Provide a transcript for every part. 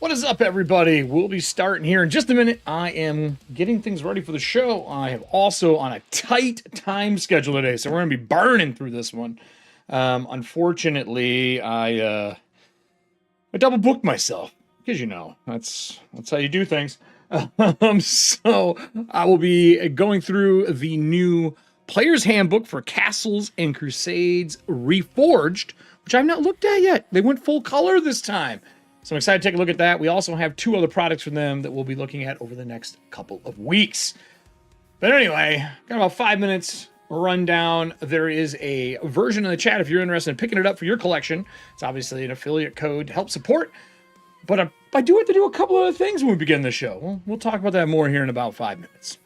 What is up, everybody? We'll be starting here in just a minute. I am getting things ready for the show. I have also on a tight time schedule today, so we're going to be burning through this one. Unfortunately, I double booked myself because that's how you do things. So I will be going through the new Player's Handbook for Castles and Crusades Reforged, which I've not looked at yet. They went full color this time. So I'm excited to take a look at that. We also have 2 other products from them that we'll be looking at over the next couple of weeks. But anyway, got about 5 minutes rundown. There is a version in the chat if you're interested in picking it up for your collection. It's obviously an affiliate code to help support. But I do have to do a couple other things when we begin the show. We'll talk about that more here in about 5 minutes.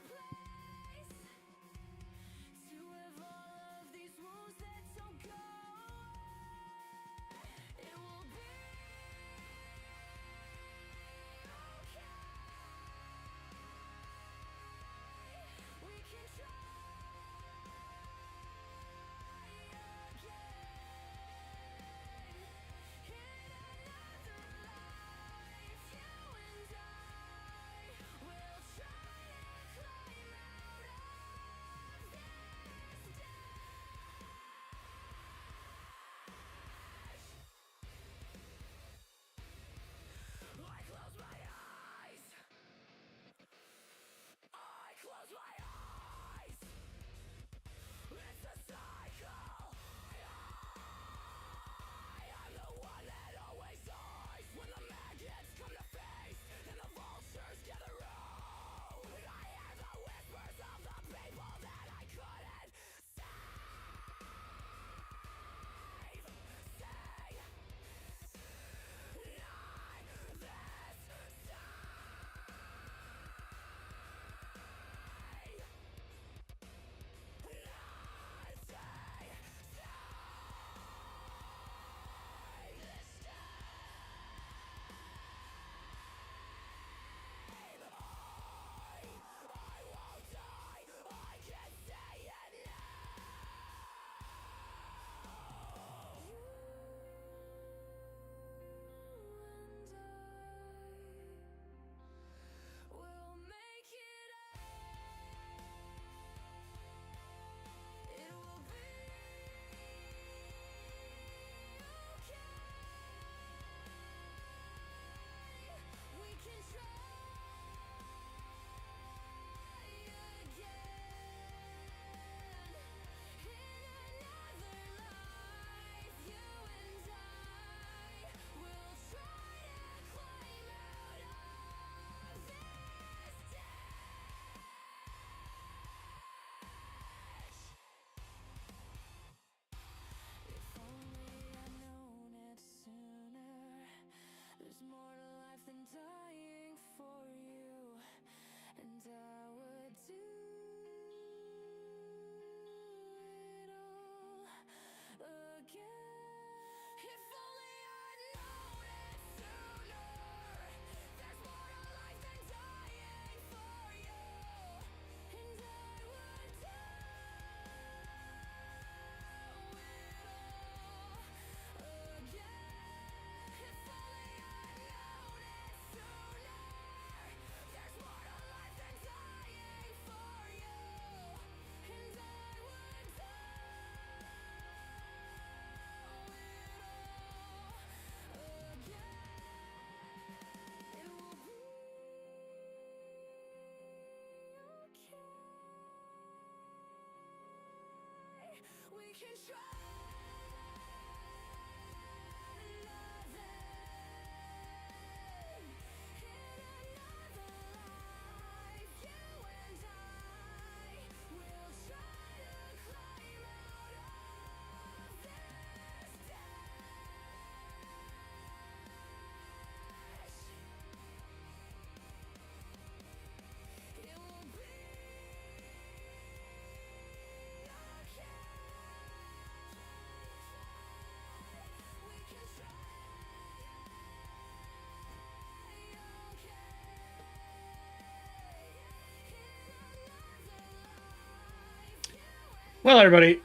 Well, everybody,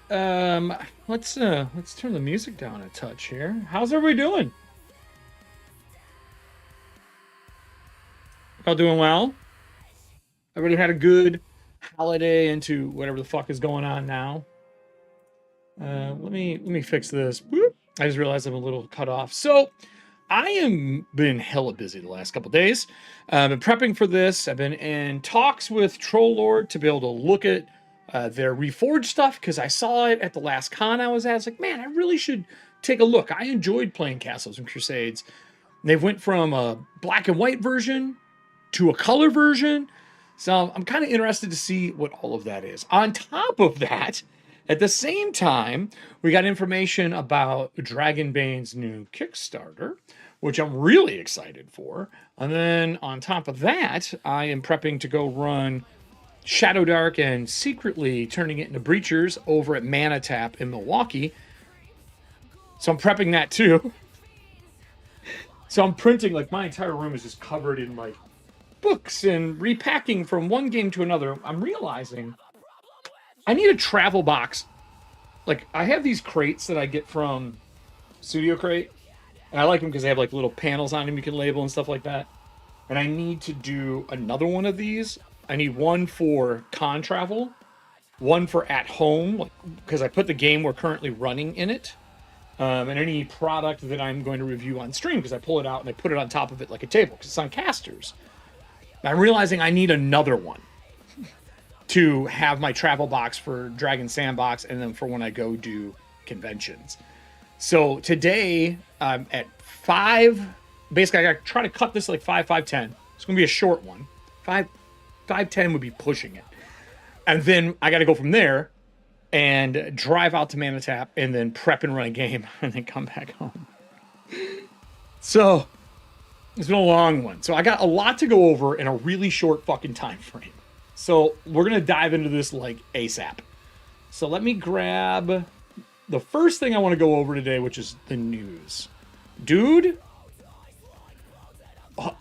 let's turn the music down a touch here. How's everybody doing? Y'all doing well? Everybody had a good holiday into whatever the fuck is going on now. Let me fix this. Boop. I just realized I'm a little cut off. So I am been hella busy the last couple days. I've been prepping for this. I've been in talks with Troll Lord to be able to look at their Reforged stuff because I saw it at the last con I was at. I was like, man, I really should take a look. I enjoyed playing Castles and Crusades. They went from a black and white version to a color version. So I'm kind of interested to see what all of that is. On top of that, at the same time, we got information about Dragonbane's new Kickstarter, which I'm really excited for. And then on top of that, I am prepping to go run Shadow Dark and secretly turning it into Breachers over at Mana Tap in Milwaukee. So I'm prepping that too. So I'm printing, like, my entire room is just covered in, like, books and repacking from one game to another. I'm realizing I need a travel box. Like, I have these crates that I get from Studio Crate, and I like them because they have, like, little panels on them you can label and stuff like that. And I need to do another one of these. I need one for con travel, one for at home, like, because I put the game we're currently running in it. And any product that I'm going to review on stream, because I pull it out and I put it on top of it like a table, because it's on casters. I'm realizing I need another one to have my travel box for Dragon Sandbox and then for when I go do conventions. So today, at 5, basically I got to try to cut this like 5, 5:10. It's going to be a short one. 5:10 would be pushing it. And then I got to go from there and drive out to Mana Tap and then prep and run a game and then come back home. So it's been a long one. So I got a lot to go over in a really short fucking time frame. So we're going to dive into this like ASAP. So let me grab the first thing I want to go over today, which is the news. Dude, I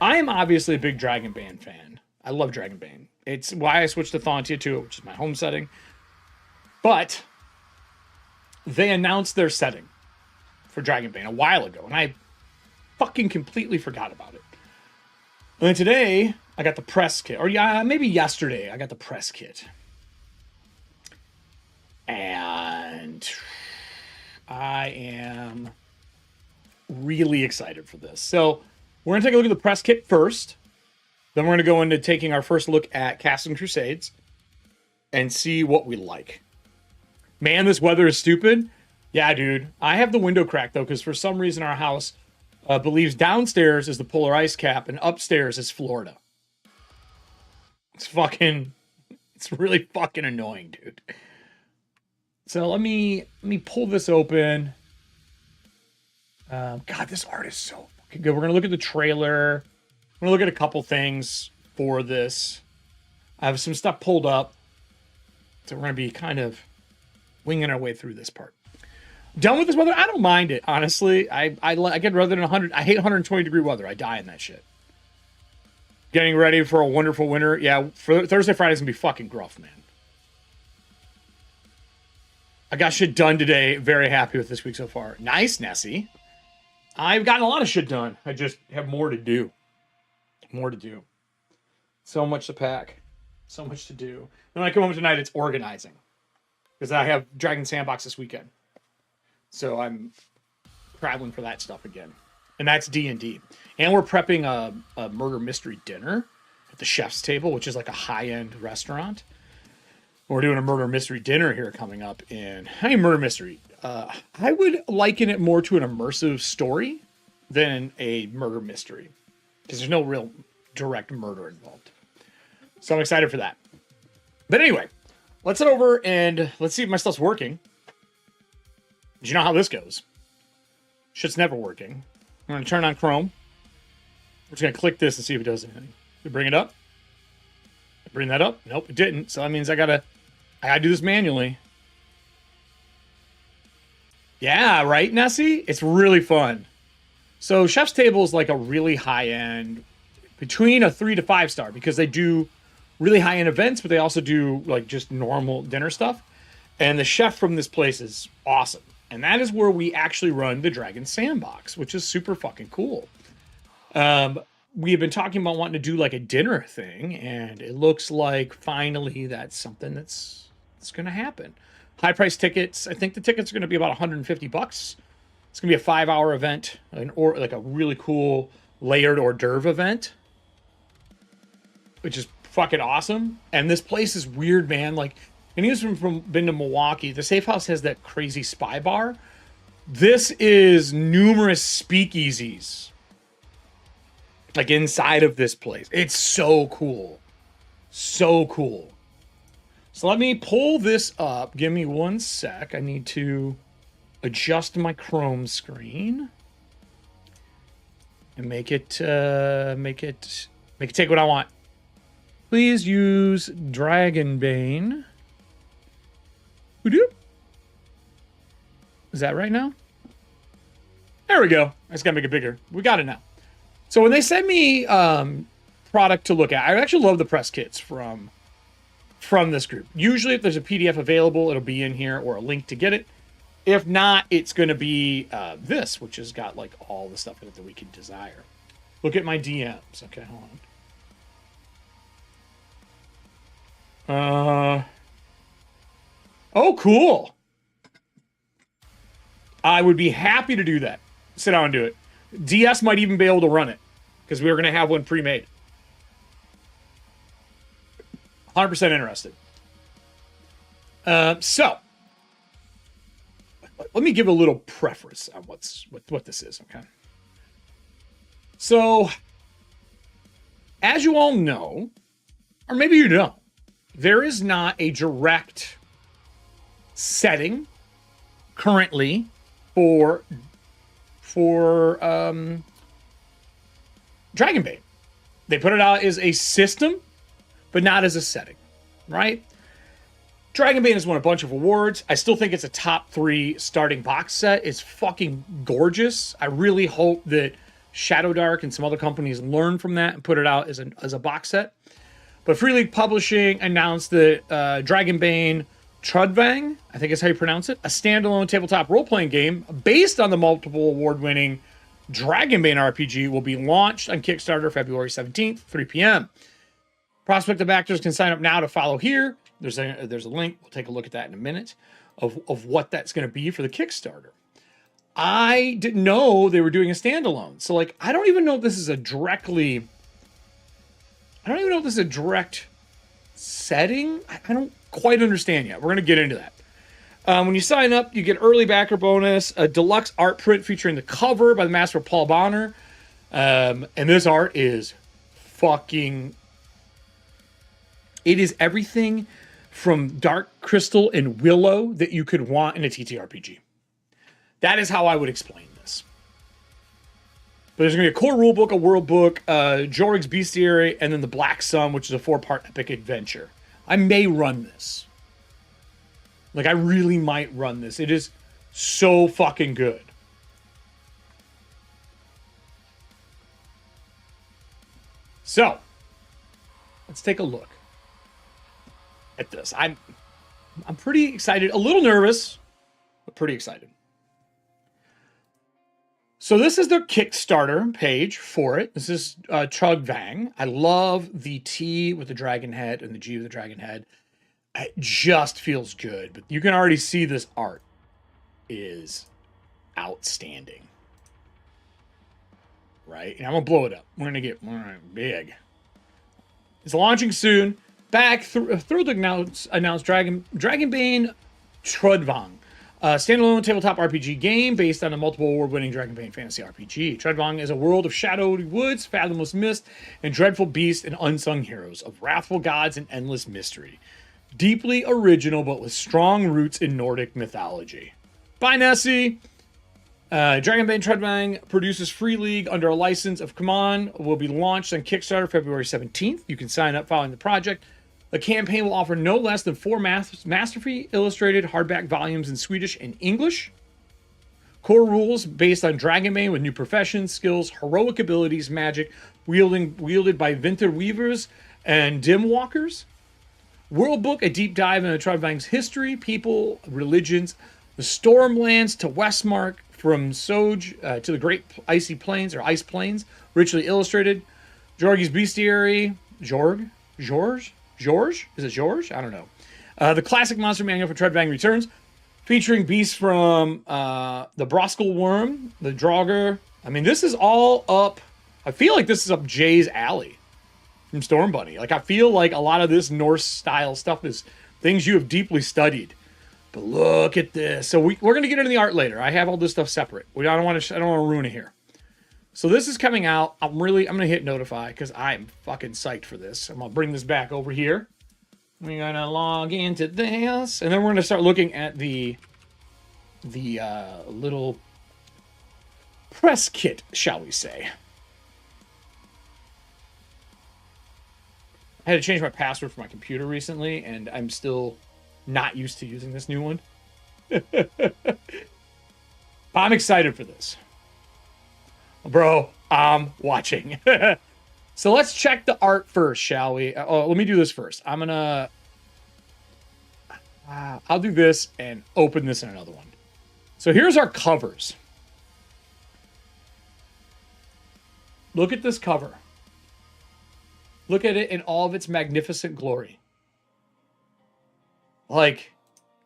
am obviously a big Dragonbane fan. I love Dragonbane. It's why I switched to Thontia too, which is my home setting. But they announced their setting for Dragonbane a while ago, and I fucking completely forgot about it. And then today, I got the press kit. Or yeah, maybe yesterday, I got the press kit. And I am really excited for this. So we're going to take a look at the press kit first. Then we're going to go into taking our first look at Castles and Crusades and see what we like. Man, this weather is stupid. Yeah, dude. I have the window cracked, though, because for some reason our house believes downstairs is the polar ice cap and upstairs is Florida. It's really fucking annoying, dude. So let me pull this open. God, this art is so fucking good. We're going to look at the trailer. I'm going to look at a couple things for this. I have some stuff pulled up. So we're going to be kind of winging our way through this part. Done with this weather? I don't mind it, honestly. I get rather than 100. I hate 120 degree weather. I die in that shit. Getting ready for a wonderful winter. Yeah, for Thursday, Friday's going to be fucking gruff, man. I got shit done today. Very happy with this week so far. Nice, Nessie. I've gotten a lot of shit done. I just have more to do. More to do. So much to pack. So much to do. And when I come home tonight, it's organizing. Because I have Dragon Sandbox this weekend. So I'm traveling for that stuff again. And that's D&D. And we're prepping a murder mystery dinner at the chef's table, which is like a high-end restaurant. We're doing a murder mystery dinner here coming up in... murder mystery. I would liken it more to an immersive story than a murder mystery. Because there's no real direct murder involved. So I'm excited for that. But anyway, let's head over and let's see if my stuff's working. You know how this goes. Shit's never working. I'm going to turn on Chrome. We're just going to click this and see if it does anything. Did it bring it up? Bring that up? Nope, it didn't. So that means I gotta do this manually. Yeah, right, Nessie? It's really fun. So Chef's Table is like a really high-end, between a 3 to 5 star, because they do really high-end events, but they also do like just normal dinner stuff. And the chef from this place is awesome. And that is where we actually run the Dragon Sandbox, which is super fucking cool. We have been talking about wanting to do like a dinner thing, and it looks like finally that's something that's going to happen. High price tickets. I think the tickets are going to be about 150 bucks. It's going to be a 5-hour event, or like a really cool layered hors d'oeuvre event, which is fucking awesome. And this place is weird, man. Like, anyone from been to Milwaukee, the Safe House has that crazy spy bar. This is numerous speakeasies, like inside of this place. It's so cool. So cool. So let me pull this up. Give me 1 sec. I need to adjust my Chrome screen and make it take what I want. Please use Dragonbane. Is that right now? There we go. I just gotta make it bigger. We got it now. So when they send me product to look at, I actually love the press kits from this group. Usually if there's a PDF available, it'll be in here or a link to get it. If not, it's going to be this, which has got like all the stuff in it that we can desire. Look at my DMs. Okay, hold on. Oh, cool. I would be happy to do that. Sit down and do it. DS might even be able to run it because we were going to have one pre-made. 100% interested. So let me give a little preface on what this is, okay? So, as you all know, or maybe you don't, there is not a direct setting currently for Dragonbane. They put it out as a system, but not as a setting, right? Dragonbane has won a bunch of awards. I still think it's a top 3 starting box set. It's fucking gorgeous. I really hope that Shadow Dark and some other companies learn from that and put it out as a box set. But Free League Publishing announced that Dragonbane Trudvang, I think is how you pronounce it, a standalone tabletop role-playing game based on the multiple award-winning Dragonbane RPG, will be launched on Kickstarter February 17th, 3 p.m. Prospective actors can sign up now to follow here. There's a link. We'll take a look at that in a minute of what that's going to be for the Kickstarter. I didn't know they were doing a standalone. So, like, I don't even know if this is a direct setting. I don't quite understand yet. We're going to get into that. When you sign up, you get early backer bonus, a deluxe art print featuring the cover by the master Paul Bonner. And this art is fucking... It is everything from Dark Crystal and Willow that you could want in a TTRPG. That is how I would explain this. But there's going to be a core rulebook, a world book, Jorg's Bestiary, and then the Black Sun, which is a 4-part epic adventure. I may run this. Like, I really might run this. It is so fucking good. So, let's take a look at this. I'm pretty excited, a little nervous, but pretty excited. So this is their Kickstarter page for it. This is Trudvang. I love the T with the dragon head and the G with the dragon head. It just feels good, but you can already see this art is outstanding. Right? And I'm going to blow it up. We're going to get big. It's launching soon. Back through the announced Dragonbane Trudvang. Standalone tabletop RPG game based on a multiple award-winning Dragonbane fantasy RPG. Trudvang is a world of shadowy woods, fathomless mist, and dreadful beasts and unsung heroes, of wrathful gods and endless mystery. Deeply original, but with strong roots in Nordic mythology. Bye, Nessie! Dragonbane Trudvang produces Free League under a license of Command. Will be launched on Kickstarter February 17th. You can sign up following the project. The campaign will offer no less than 4 masterfully illustrated hardback volumes in Swedish and English. Core rules based on Dragonbane with new professions, skills, heroic abilities, magic, wielded by Winter Weavers and Dim Walkers. World Book, a deep dive into Trudvang's history, people, religions, the Stormlands to Westmark, From Soj to the Great Icy Plains, or Ice Plains, richly illustrated. Jorg's Bestiary. Jorg? George? Is it George? I don't know. The classic monster manual for Treadbang returns, featuring beasts from the Broskle Worm, the Draugr. I mean, this is all up. I feel like this is up Jay's alley from Storm Bunny. Like, I feel like a lot of this Norse-style stuff is things you have deeply studied. But look at this. So we're going to get into the art later. I have all this stuff separate. I don't want to ruin it here. So this is coming out. I'm going to hit notify because I'm fucking psyched for this. I'm going to bring this back over here. We're going to log into this. And then we're going to start looking at the little press kit, shall we say. I had to change my password for my computer recently, and I'm still not used to using this new one. I'm excited for this. Bro, I'm watching. So let's check the art first, shall we? Oh, let me do this first. I'm gonna... I'll do this and open this in another one. So here's our covers. Look at this cover. Look at it in all of its magnificent glory. Like,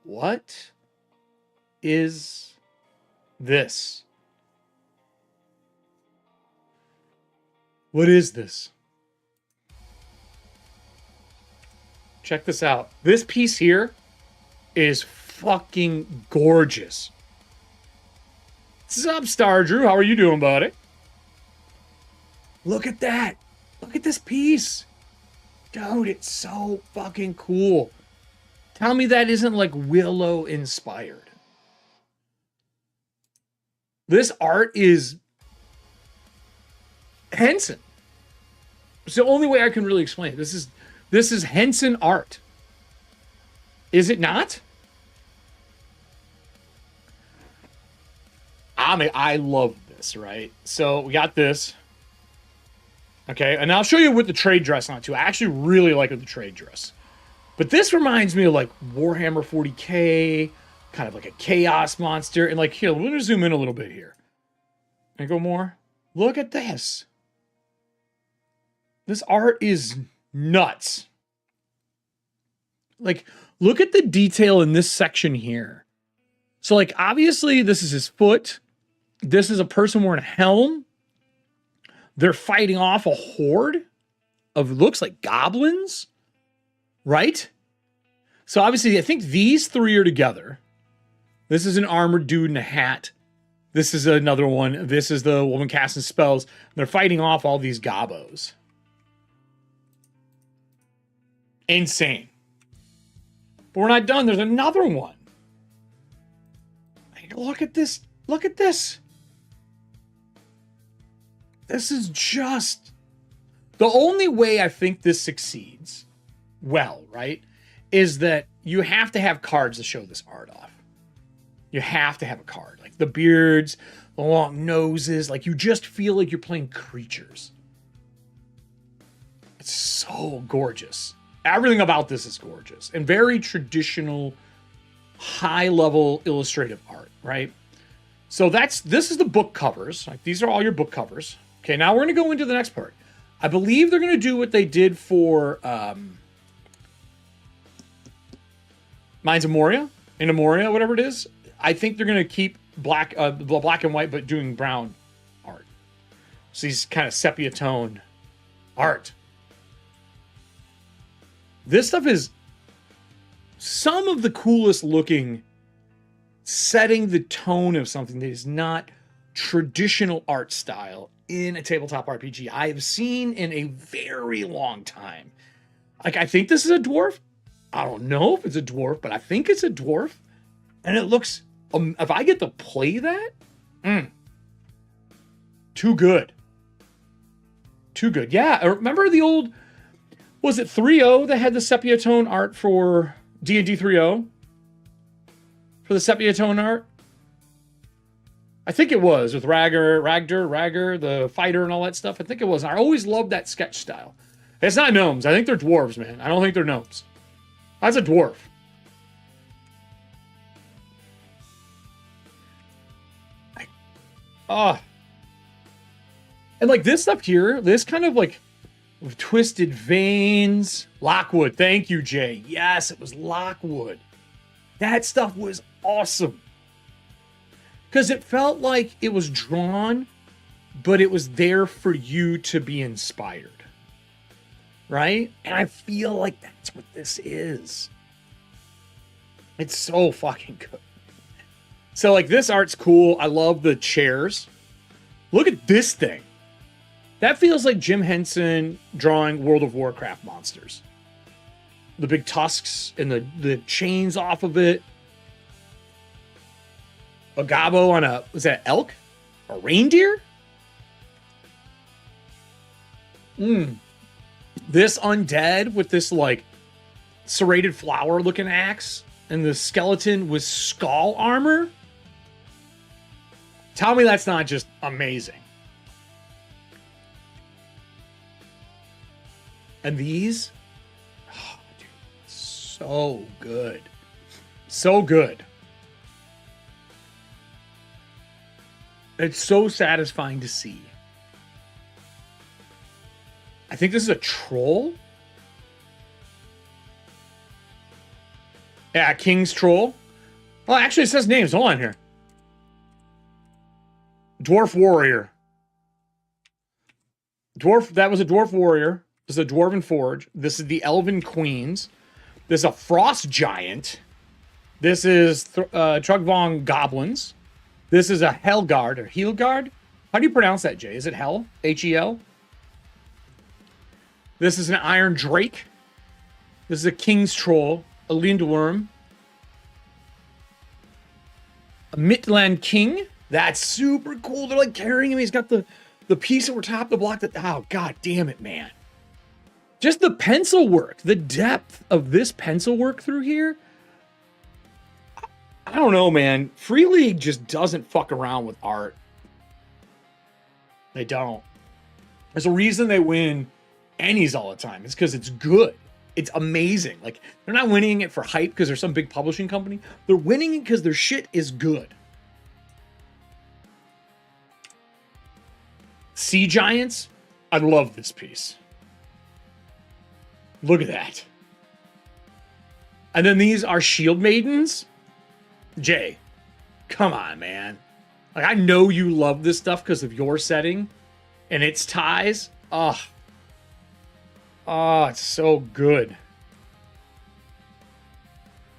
what is this? What is this? Check this out. This piece here is fucking gorgeous. What's up, Star Drew? How are you doing, buddy? Look at that. Look at this piece. Dude, it's so fucking cool. Tell me that isn't like Willow inspired. This art is Henson. It's the only way I can really explain it. This is Henson art. Is it not? I mean, I love this, right? So we got this. Okay, and I'll show you with the trade dress on too. I actually really like the trade dress. But this reminds me of like Warhammer 40K, kind of like a chaos monster. And like here, we're gonna zoom in a little bit here. And go more. Look at this. This art is nuts. Like, look at the detail in this section here. So like, obviously this is his foot. This is a person wearing a helm. They're fighting off a horde of, looks like goblins, right? So obviously, I think these three are together. This is an armored dude in a hat. This is another one. This is the woman casting spells. They're fighting off all these gobos. Insane. But we're not done. There's another one. Look at this. Look at this. This is just... The only way I think this succeeds well, right, is that you have to have cards to show this art off. You have to have a card. Like the beards, the long noses. Like you just feel like you're playing creatures. It's so gorgeous. Everything about this is gorgeous. And very traditional, high-level illustrative art, right? So this is the book covers. Like these are all your book covers. Okay, now we're going to go into the next part. I believe they're going to do what they did for Mines of Moria, in Moria, whatever it is. I think they're going to keep black and white, but doing brown art. So these kind of sepia tone art. This stuff is some of the coolest looking, setting the tone of something that is not traditional art style in a tabletop RPG I have seen in a very long time. Like, I think this is a dwarf. I don't know if it's a dwarf, but I think it's a dwarf. And it looks, if I get to play that, too good. Too good. Yeah, remember the old, was it 3.0 that had the sepia tone art for D&D 3.0? For the sepia tone art? I think it was with Ragnar, the fighter and all that stuff. I think it was. I always loved that sketch style. It's not gnomes. I think they're dwarves, man. I don't think they're gnomes. That's a dwarf. Oh. And like this stuff here, this kind of like twisted veins. Lockwood. Thank you, Jay. Yes, it was Lockwood. That stuff was awesome. Because it felt like it was drawn, but it was there for you to be inspired. Right? And I feel like that's what this is. It's so fucking good. So like this art's cool. I love the chairs. Look at this thing. That feels like Jim Henson drawing World of Warcraft monsters. The big tusks and the chains off of it. A gobbo on a, was that elk? A reindeer? This undead with this like serrated flower looking axe and the skeleton with skull armor. Tell me that's not just amazing. And these, oh, dude, so good. So good. It's so satisfying to see. I think this is a troll. Yeah, King's Troll. Well, actually, it says names. Hold on here. Dwarf Warrior. That was a Dwarf Warrior. This is a Dwarven Forge. This is the Elven Queens. This is a Frost Giant. This is Trugvong Goblins. This is a Helgard or Helgard. How do you pronounce that, Jay? Is it Hel? H-E-L? This is an Iron Drake. This is a King's Troll. A Lindworm. A Midland King. That's super cool. They're like carrying him. He's got the piece over top, the block that, oh, god damn it, man. Just the pencil work, the depth of this pencil work through here. I don't know, man. Free League just doesn't fuck around with art. They don't. There's a reason they win Ennies all the time. It's because it's good. It's amazing. Like, they're not winning it for hype because they're some big publishing company. They're winning it because their shit is good. Sea Giants. I love this piece. Look at that. And then these are Shield Maidens. Jay, come on, man. Like, I know you love this stuff because of your setting and its ties. Oh, it's so good.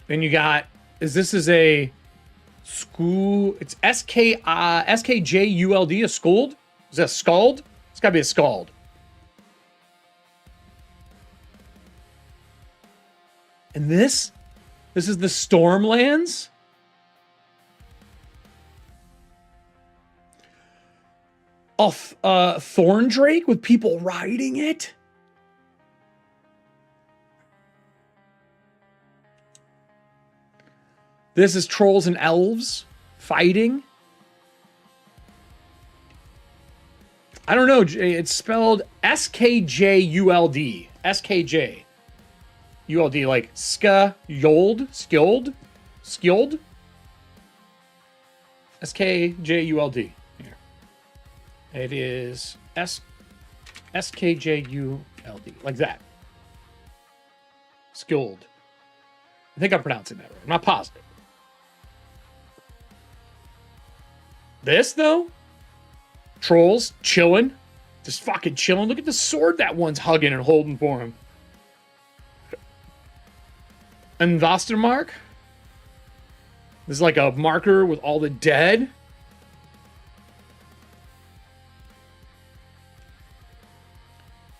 Then you got, this is a school, it's SKJULD, a Skuld? Is that a Skald? It's gotta be a Skald. And this is the Stormlands. Of Thorndrake with people riding it. This is Trolls and Elves fighting. I don't know. It's spelled SKJULD. SKJ. ULD, like skjold? Skjold? SKJULD. Here. It is SKJULD. Like that. Skjold. I think I'm pronouncing that right. I'm not positive. This, though? Trolls chilling. Just fucking chilling. Look at the sword that one's hugging and holding for him. And Vastermark. This is like a marker with all the dead.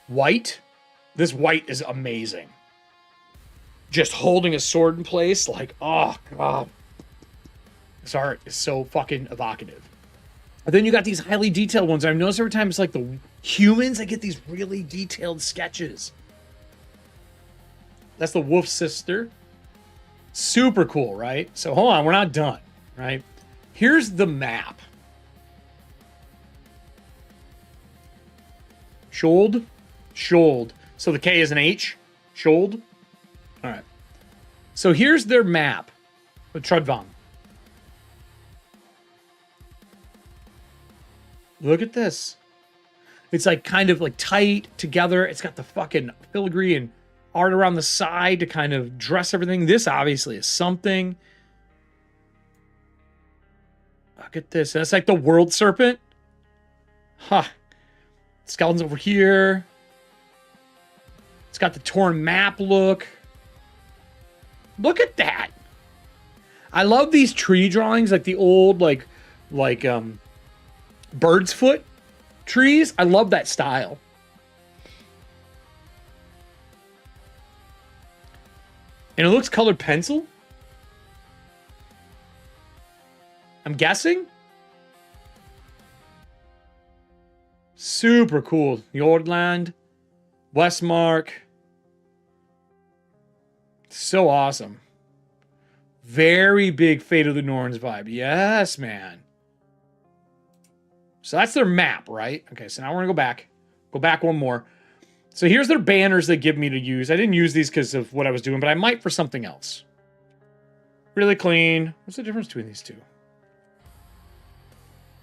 White. This white is amazing. Just holding a sword in place. Like, oh, God. This art is so fucking evocative. And then you got these highly detailed ones. I've noticed every time it's like the humans that get these really detailed sketches. That's the Wolf Sister. Super cool, right? So hold on, we're not done, right? Here's the map. Schold. Schold. So the K is an H. Schold. All right. So here's their map with Trudvang. Look at this. It's like kind of like tight together. It's got the fucking filigree and art around the side to kind of dress everything. This obviously is something. Look at this. That's like the world serpent. Huh. Skeletons over here. It's got the torn map look. Look at that. I love these tree drawings, like the old like bird's foot trees. I love that style. And it looks colored pencil. I'm guessing. Super cool. Nordland, Westmark. So awesome. Very big Fate of the Norns vibe. Yes, man. So that's their map, right? Okay, so now we're gonna go back. Go back one more. So here's their banners they give me to use. I didn't use these because of what I was doing, but I might for something else. Really clean. What's the difference between these two?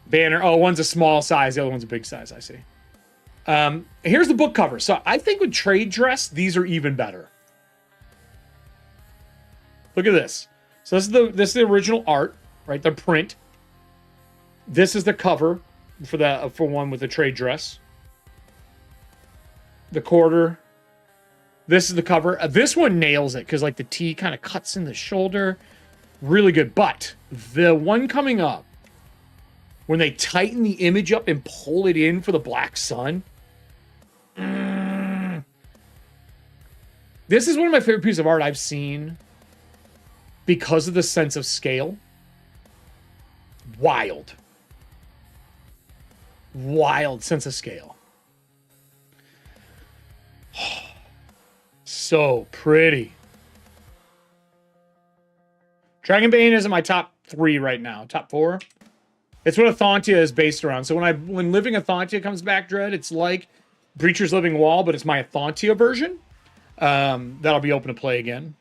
Banner. Oh, one's a small size. The other one's a big size. I see. Here's the book cover. So I think with trade dress, these are even better. Look at this. So this is the original art, right? The print. This is the cover for one with the trade dress. The quarter. This is the cover. This one nails it because like the T kind of cuts in the shoulder. Really good. But the one coming up, when they tighten the image up and pull it in for the black sun. This is one of my favorite pieces of art I've seen because of the sense of scale. Wild. Wild sense of scale. So pretty. Dragonbane is in my top 3 right now. Top 4. It's what Athantia is based around. So when Living Athantia comes back, Dread, it's like Breacher's Living Wall, but it's my Athantia version. That'll be open to play again.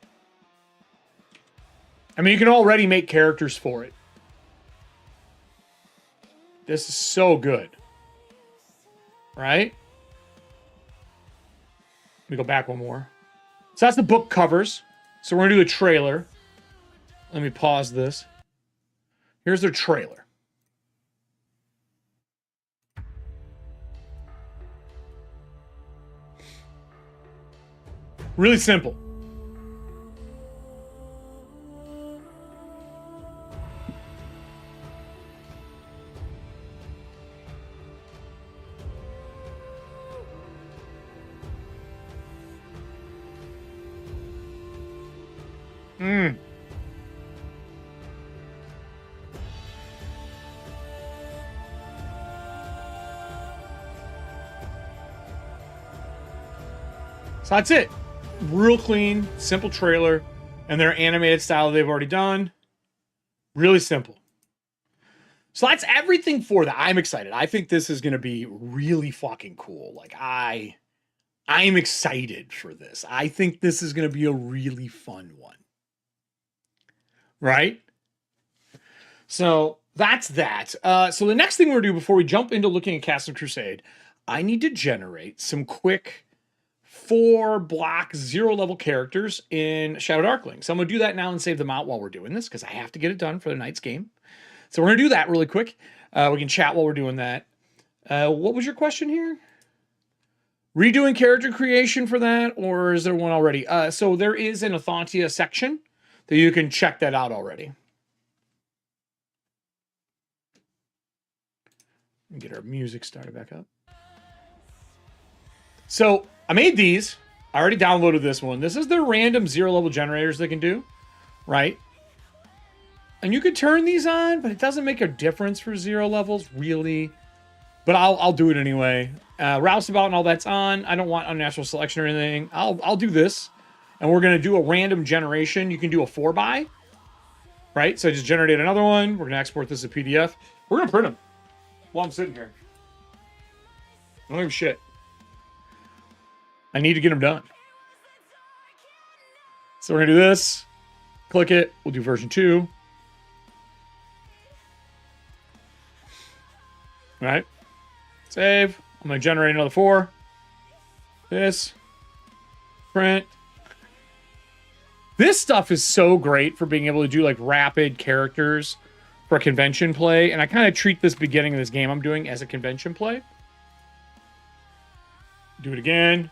I mean, you can already make characters for it. This is so good. Right? Let me go back one more. So that's the book covers. So we're going to do the trailer. Let me pause this. Here's their trailer. Really simple. So that's it. Real clean, simple trailer, and their animated style they've already done. Really simple. So that's everything for that. I'm excited. I think this is going to be really fucking cool. Like I'm excited for this. I think this is going to be a really fun one. Right? So that's that. So the next thing we're going to do before we jump into looking at Castle Crusade, I need to generate some quick 4 block 0 level characters in Shadow Darkling. So I'm going to do that now and save them out while we're doing this because I have to get it done for the night's game. So we're going to do that really quick. We can chat while we're doing that. What was your question here? Redoing character creation for that, or is there one already? So there is an Athantia section that you can check that out already. Get our music started back up. So I made these. I already downloaded this one. This is the random 0 level generators they can do, right? And you could turn these on, but it doesn't make a difference for 0 levels, really. But I'll do it anyway. Roustabout and all that's on. I don't want unnatural selection or anything. I'll do this. And we're going to do a random generation. You can do a 4x, right? So I just generate another one. We're going to export this as a PDF. We're going to print them while I'm sitting here. I don't give a shit. I need to get them done. So we're going to do this. Click it. We'll do version 2. All right. Save. I'm going to generate another 4. This. Print. This stuff is so great for being able to do like rapid characters for a convention play. And I kind of treat this beginning of this game I'm doing as a convention play. Do it again.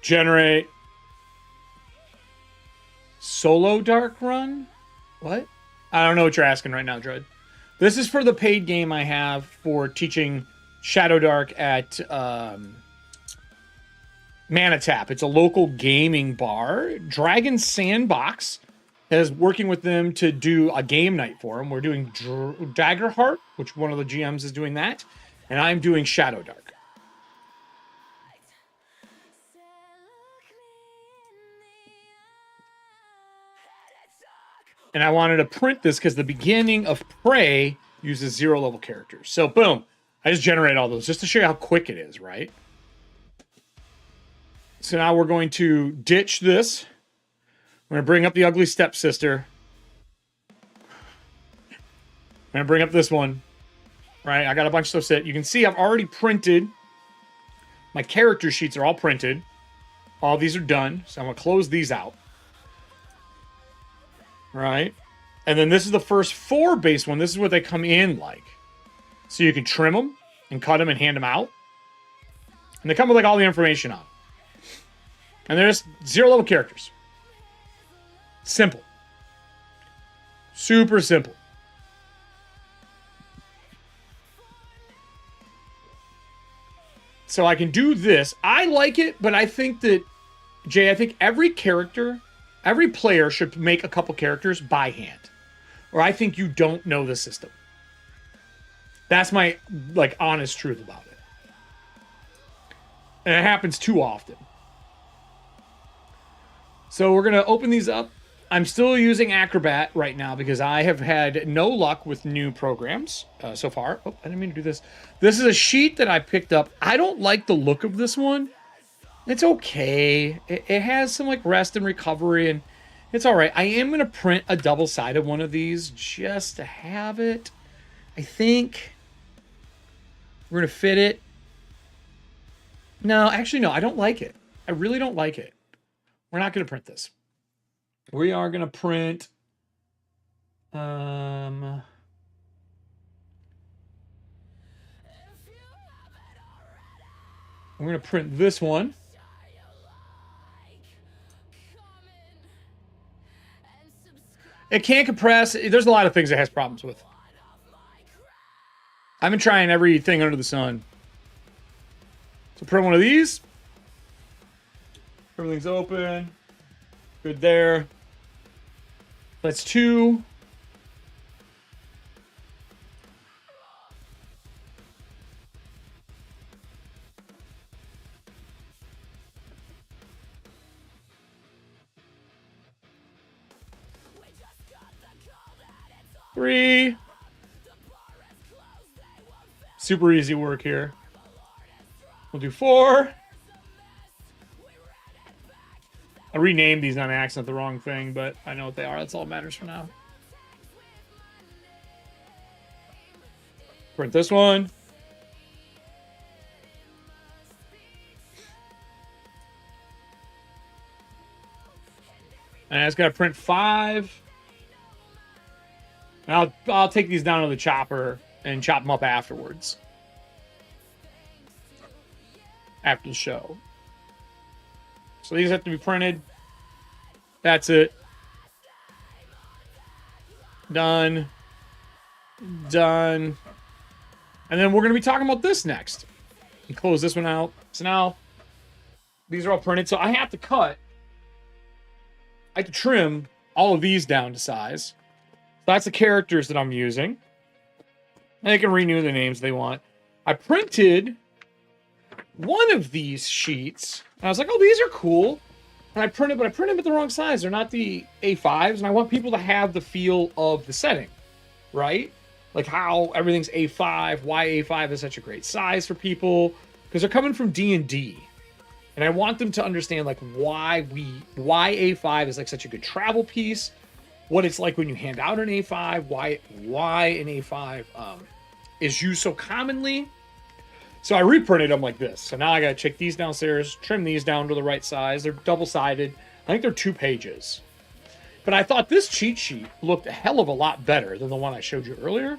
Generate. Solo Dark Run? What? I don't know what you're asking right now, Dread. This is for the paid game I have for teaching Shadow Dark at Manatap. It's a local gaming bar. Dragon Sandbox is working with them to do a game night for them. We're doing Daggerheart, which one of the GMs is doing that. And I'm doing Shadow Dark. And I wanted to print this because the beginning of Prey uses 0 level characters. So boom, I just generate all those just to show you how quick it is, right? So now we're going to ditch this. We're going to bring up the ugly stepsister. I'm going to bring up this one, right? I got a bunch of stuff set. You can see I've already printed. My character sheets are all printed. All these are done. So I'm going to close these out. Right? And then this is the first 4 base one. This is what they come in like. So you can trim them and cut them and hand them out. And they come with like all the information on them. And they're just 0 level characters. Simple. Super simple. So I can do this. I like it, but I think that, Jay, I think every character, every player should make a couple characters by hand. Or I think you don't know the system. That's my, like, honest truth about it. And it happens too often. So we're going to open these up. I'm still using Acrobat right now because I have had no luck with new programs so far. Oh, I didn't mean to do this. This is a sheet that I picked up. I don't like the look of this one. It's okay. It has some like rest and recovery and it's all right. I am going to print a double-sided one of these just to have it. I think we're going to fit it. No, actually, no, I don't like it. I really don't like it. We're not going to print this. We are going to print we're going to print this one. It can't compress. There's a lot of things it has problems with. I've been trying everything under the sun. So print one of these. Everything's open. Good there. That's 2. Three. Super easy work here. We'll do 4. I renamed these on accident the wrong thing, but I know what they are. That's all that matters for now. Print this one. And I just got to print 5. And I'll take these down to the chopper and chop them up afterwards. After the show. So these have to be printed. That's it. Done. Done. And then we're going to be talking about this next. And close this one out. So now, these are all printed. So I have to cut. I have to trim all of these down to size. So that's the characters that I'm using. And they can renew the names they want. I printed one of these sheets. And I was like, oh, these are cool. And I printed, but I printed them at the wrong size. They're not the A5s. And I want people to have the feel of the setting, right? Like how everything's A5, why A5 is such a great size for people. Because they're coming from D&D. And I want them to understand like why A5 is like such a good travel piece. What it's like when you hand out an A5. Why an A5 is used so commonly. So I reprinted them like this. So now I got to check these downstairs, trim these down to the right size. They're double-sided. I think they're 2 pages. But I thought this cheat sheet looked a hell of a lot better than the one I showed you earlier.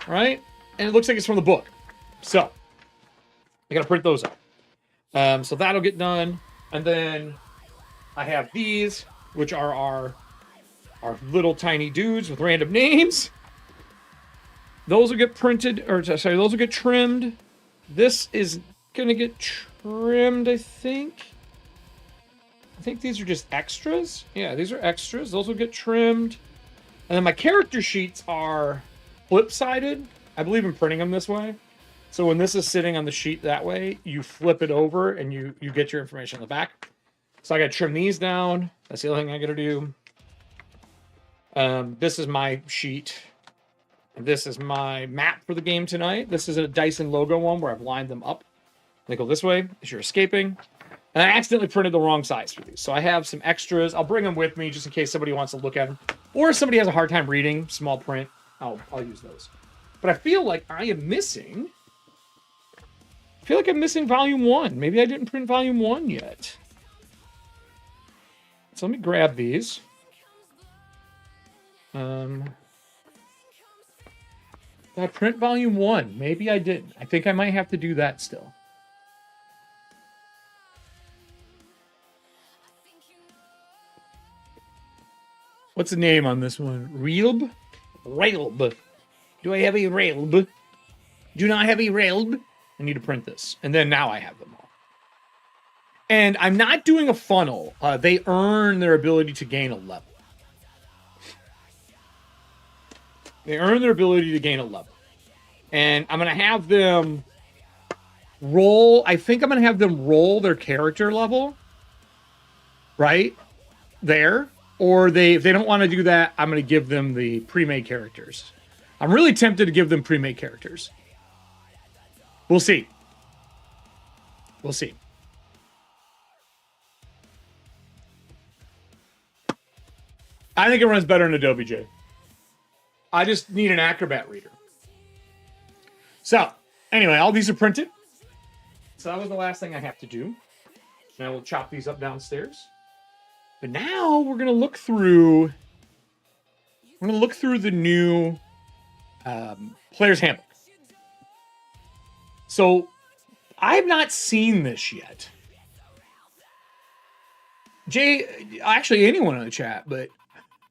Right? And it looks like it's from the book. So I got to print those out. So that'll get done. And then I have these, which are our little tiny dudes with random names. Those will get printed, or sorry, those will get trimmed. This is gonna get trimmed, I think. I think these are just extras. Yeah, these are extras. Those will get trimmed. And then my character sheets are flip-sided. I believe in printing them this way. So when this is sitting on the sheet that way, you flip it over and you get your information on the back. So I gotta trim these down. That's the other thing I gotta do. This is my sheet. This is my map for the game tonight. This is a Dyson logo one where I've lined them up. They go this way as you're escaping. And I accidentally printed the wrong size for these. So I have some extras. I'll bring them with me just in case somebody wants to look at them. Or if somebody has a hard time reading, small print, I'll use those. But I feel like I am missing... I feel like I'm missing volume 1. Maybe I didn't print volume 1 yet. So let me grab these. Did I print volume 1? Maybe I didn't. I think I might have to do that still. What's the name on this one? Railb? Railb. Do I have a Railb? Do not have a Railb. I need to print this. And then now I have them all. And I'm not doing a funnel. They earn their ability to gain a level. They earn their ability to gain a level. And I'm going to have them roll. I think I'm going to have them roll their character level. Right? There. Or if they don't want to do that, I'm going to give them the pre-made characters. I'm really tempted to give them pre-made characters. We'll see. We'll see. I think it runs better in Adobe J. I just need an Acrobat reader. So, anyway, all these are printed. So that was the last thing I have to do. Now we'll chop these up downstairs. But now we're gonna look through. We're gonna look through the new Player's Handbook. So I've not seen this yet. Jay, actually anyone in the chat, but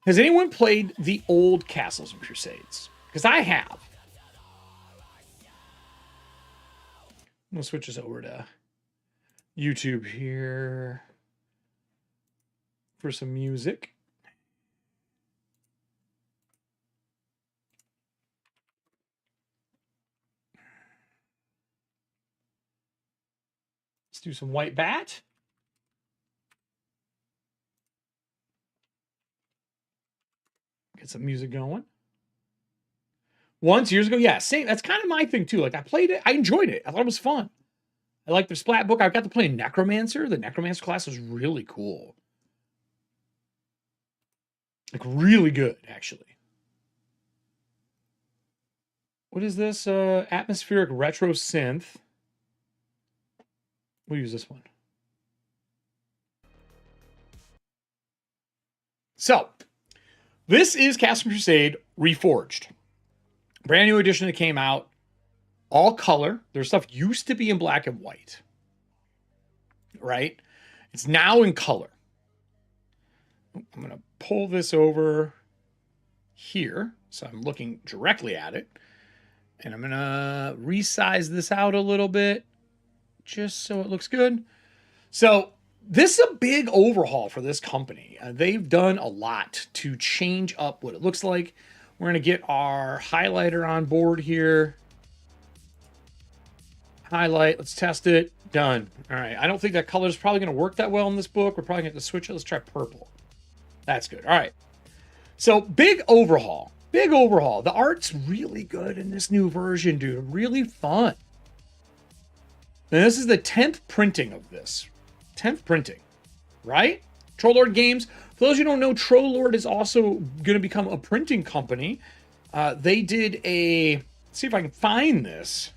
has anyone played the old Castles and Crusades? Because I have. I'm gonna switch this over to YouTube here for some music. Let's do some White Bat. Get some music going. Once, years ago, yeah, same. That's kind of my thing too. Like I played it, I enjoyed it. I thought it was fun. I liked the Splat book. I got to play Necromancer. The Necromancer class was really cool. Like really good, actually. What is this? Atmospheric retro synth. We'll use this one. So, this is Castle Crusade Reforged. Brand new edition that came out. All color. Their stuff used to be in black and white. Right? It's now in color. I'm going to pull this over here. So I'm looking directly at it. And I'm going to resize this out a little bit. Just so it looks good. So this is a big overhaul for this company. They've done a lot to change up what it looks like. We're going to get our highlighter on board here. Highlight. Let's test it. Done. All right. I don't think that color is probably going to work that well in this book. We're probably going to have to switch it. Let's try purple. That's good. All right. So big overhaul. Big overhaul. The art's really good in this new version, dude. Really fun. And this is the 10th printing of this. 10th printing. Right? Troll Lord Games. For those who don't know, Troll Lord is also going to become a printing company. They did a see if I can find this.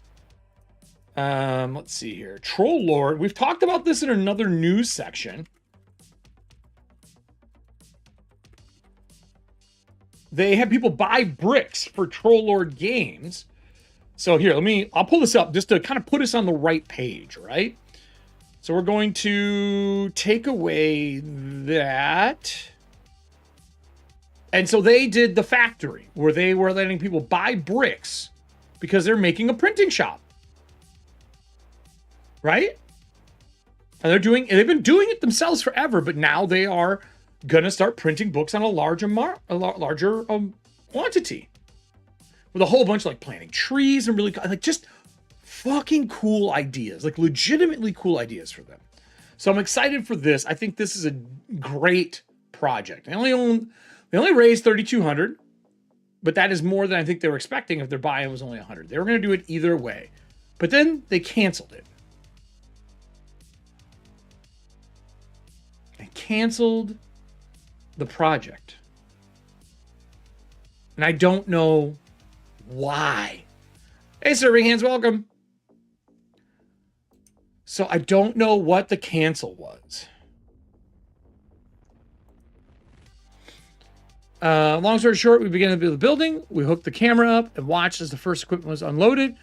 Let's see here. Troll Lord. We've talked about this in another news section. They have people buy bricks for Troll Lord games. So here, I'll pull this up just to kind of put us on the right page, right? So we're going to take away that. And so they did the factory where they were letting people buy bricks because they're making a printing shop. Right? And they've been doing it themselves forever, but now they are going to start printing books on a larger quantity. With a whole bunch of like planting trees and really like just fucking cool ideas, like legitimately cool ideas for them. So I'm excited for this. I think this is a great project. They only raised $3,200, but that is more than I think they were expecting if their buy-in was only $100. They were going to do it either way, but then they canceled it. They canceled the project, and I don't know why. Hey, Serving Hands, welcome. So I don't know what the cancel was. Long story short, we began to build the building. We hooked the camera up and watched as the first equipment was unloaded.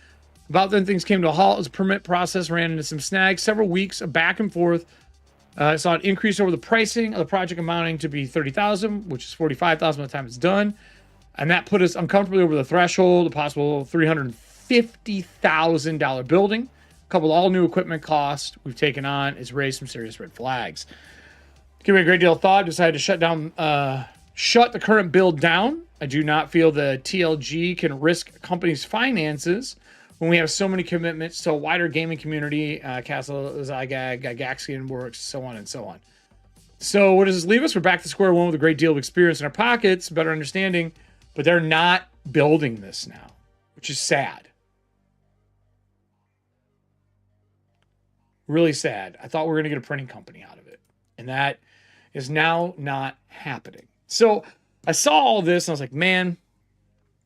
About then, things came to a halt as the permit process ran into some snags. Several weeks of back and forth. Saw an increase over the pricing of the project amounting to be $30,000, which is $45,000 by the time it's done. And that put us uncomfortably over the threshold, a possible $350,000 building. A couple of all new equipment costs we've taken on has raised some serious red flags. Give me a great deal of thought. Decided to shut the current build down. I do not feel the TLG can risk a company's finances when we have so many commitments to a wider gaming community, Castle, Zygag, Gygaxian Works, so on and so on. So where does this leave us? We're back to square one with a great deal of experience in our pockets, better understanding, but they're not building this now, which is sad. Really sad. I thought we were going to get a printing company out of it, and that is now not happening. So I saw all this, and I was like, man,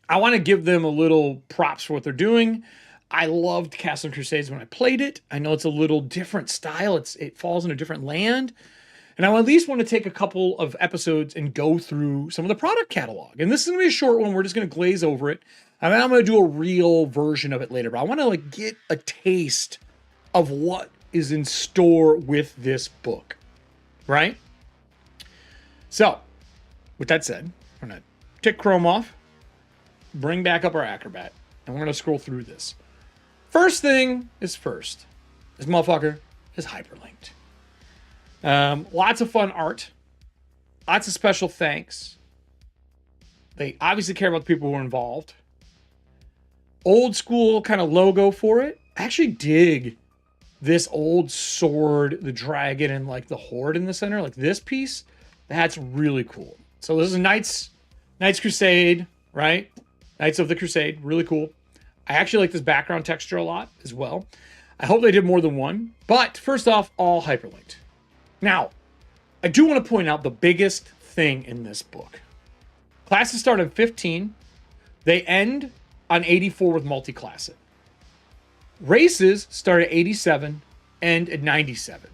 I want to give them a little props for what they're doing. I loved Castle and Crusades when I played it. I know it's a little different style. It falls in a different land. And I at least want to take a couple of episodes and go through some of the product catalog. And this is going to be a short one. We're just going to glaze over it. And then I'm going to do a real version of it later. But I want to like get a taste of what is in store with this book. Right? So, with that said, we're going to tick Chrome off, bring back up our Acrobat, and we're going to scroll through this. First thing is first. This motherfucker is hyperlinked. Lots of fun art. Lots of special thanks. They obviously care about the people who are involved. Old school kind of logo for it. I actually dig this old sword, the dragon, and like the horde in the center. Like this piece, that's really cool. So this is Knights Crusade, right? Knights of the Crusade, really cool. I actually like this background texture a lot as well. I hope they did more than one. But first off, all hyperlinked. Now, I do want to point out the biggest thing in this book. Classes start at 15. They end on 84 with multi-class it. Races start at 87, end at 97.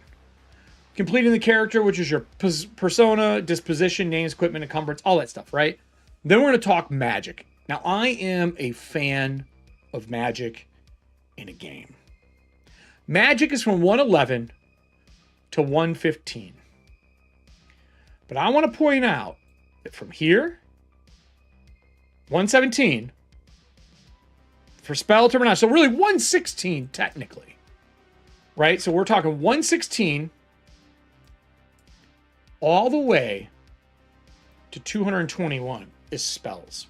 Completing the character, which is your persona, disposition, names, equipment, encumbrance, all that stuff, right? Then we're going to talk magic. Now, I am a fan of magic in a game. Magic is from 111 to 115. But I want to point out that from here, 117, for spell terminology, so really 116 technically, right? So we're talking 116 all the way to 221 is spells.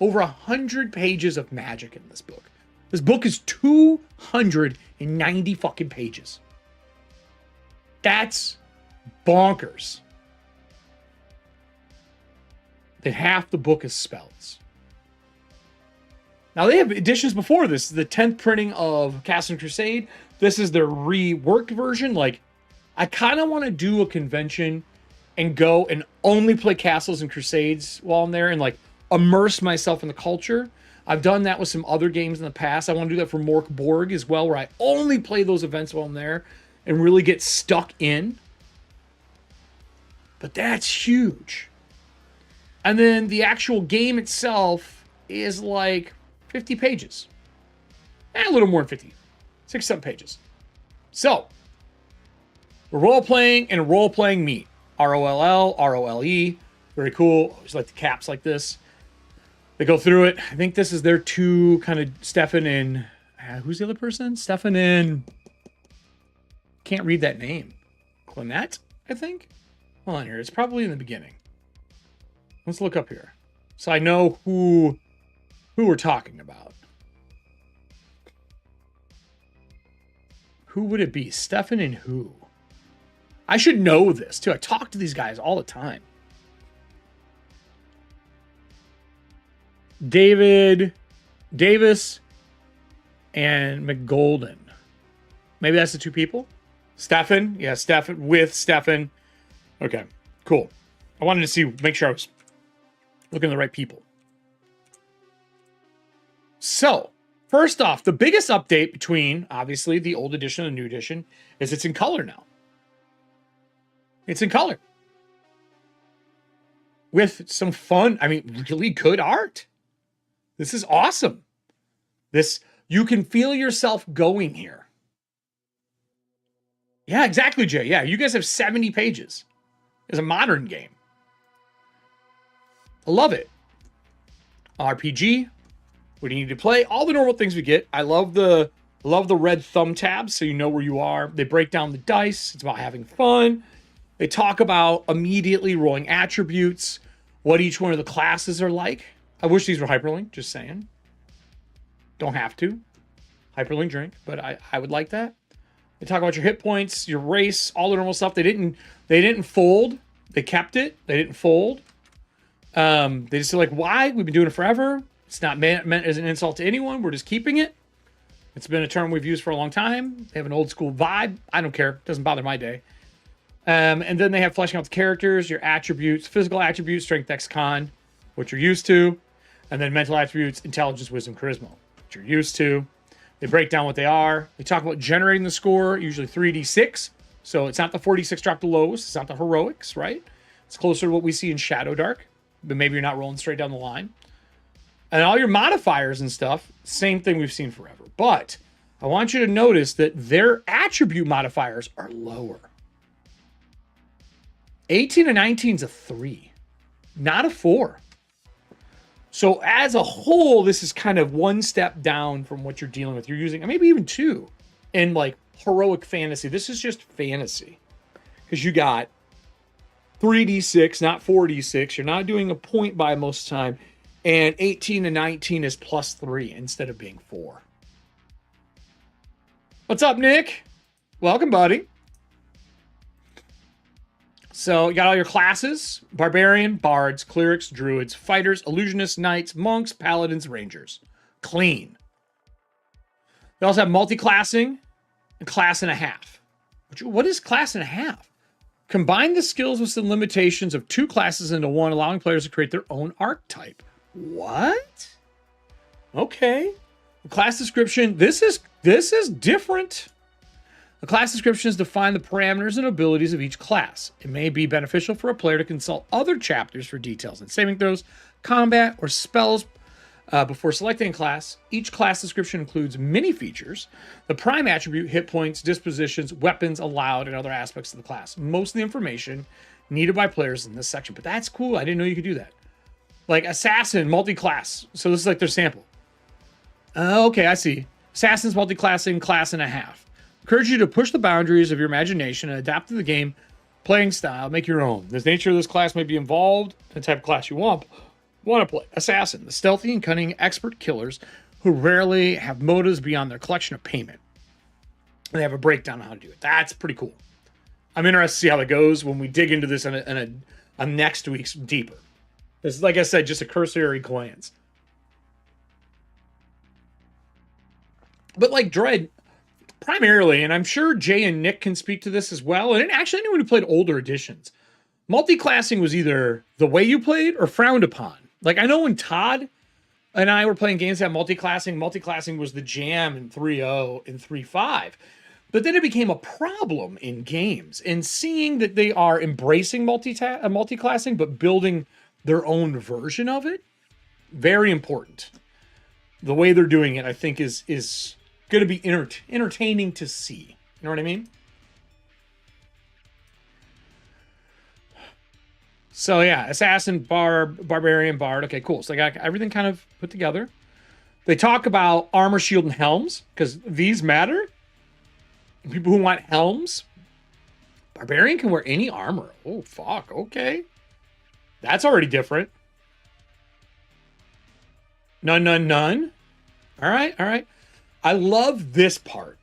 Over 100 pages of magic in this book. This book is 290 fucking pages. That's bonkers. That half the book is spells. Now, they have editions before this. The 10th printing of Castle and Crusade. This is their reworked version. Like, I kind of want to do a convention and go and only play Castles and Crusades while I'm there and, like, immerse myself in the culture. I've done that with some other games in the past. I want to do that for Mork Borg as well, where I only play those events while I'm there and really get stuck in. But that's huge. And then the actual game itself is like 50 pages. A little more than 50. 6-7 pages. So, we're role-playing and role-playing meet. ROLL, ROLE. Very cool. I just like the caps like this. They go through it. I think this is their two kind of Stefan and... who's the other person? Stefan and... Can't read that name. Clonette, I think? Hold on here. It's probably in the beginning. Let's look up here. So I know who we're talking about. Who would it be? Stefan and who? I should know this, too. I talk to these guys all the time. Davis, and McGolden. Maybe that's the two people? Stefan? Yeah, Stefan with Stefan. Okay, cool. I wanted to make sure I was looking at the right people. So, first off, the biggest update between, obviously, the old edition and the new edition is it's in color now. It's in color. With some fun, I mean, really good art. This is awesome. You can feel yourself going here. Yeah, exactly, Jay. Yeah, you guys have 70 pages. It's a modern game. I love it. RPG. What do you need to play? All the normal things we get. I love the red thumb tabs so you know where you are. They break down the dice. It's about having fun. They talk about immediately rolling attributes, what each one of the classes are like. I wish these were hyperlinked, just saying. Don't have to. Hyperlink drink, but I would like that. They talk about your hit points, your race, all the normal stuff. They didn't fold. They kept it. They didn't fold. They just said, like, why? We've been doing it forever. It's not meant as an insult to anyone. We're just keeping it. It's been a term we've used for a long time. They have an old school vibe. I don't care. It doesn't bother my day. And then they have fleshing out the characters, your attributes, physical attributes, strength, dex, con, what you're used to. And then mental attributes, intelligence, wisdom, charisma, what you're used to. They break down what they are. They talk about generating the score, usually 3d6. So it's not the 46 drop the lowest. It's not the heroics, right? It's closer to what we see in Shadow Dark. But maybe you're not rolling straight down the line. And all your modifiers and stuff, same thing we've seen forever. But I want you to notice that their attribute modifiers are lower. 18 and 19 is a 3, not a 4. So as a whole, this is kind of one step down from what you're dealing with. You're using, maybe even 2, in like heroic fantasy. This is just fantasy. Because you got 3d6, not 4d6. You're not doing a point buy most of the time. And 18 and 19 is +3 instead of being 4. What's up, Nick? Welcome, buddy. So you got all your classes: barbarian, bards, clerics, druids, fighters, illusionists, knights, monks, paladins, rangers. Clean. They also have multi-classing and class and a half. What is class and a half? Combine the skills with some limitations of 2 classes into one, allowing players to create their own archetype. What? Okay. The class description. This is different. The class descriptions define the parameters and abilities of each class. It may be beneficial for a player to consult other chapters for details on saving throws, combat, or spells before selecting a class. Each class description includes many features: the prime attribute, hit points, dispositions, weapons allowed, and other aspects of the class. Most of the information needed by players in this section. But that's cool. I didn't know you could do that. Like assassin, multi-class. So this is like their sample. Okay, I see. Assassin's multi-classing, class and a half. Encourage you to push the boundaries of your imagination and adapt to the game playing style. Make your own. The nature of this class may be involved in the type of class you want to play. Assassin, the stealthy and cunning expert killers who rarely have motives beyond their collection of payment. And they have a breakdown on how to do it. That's pretty cool. I'm interested to see how it goes when we dig into this on next week's deeper. This is, like I said, just a cursory glance. But like Dread, primarily, and I'm sure Jay and Nick can speak to this as well, and actually anyone who played older editions, multi-classing was either the way you played or frowned upon. Like, I know when Todd and I were playing games that had multi-classing. Multi-classing was the jam in 3.0 and 3.5. But then it became a problem in games, and seeing that they are embracing multi-classing, but building their own version of it, very important. The way they're doing it, I think, is going to be entertaining to see. You know what I mean? So yeah, Assassin, Barbarian, Bard. Okay, cool. So they got everything kind of put together. They talk about armor, shield, and helms, because these matter. People who want helms. Barbarian can wear any armor. Oh, fuck. Okay. That's already different. None. All right. I love this part.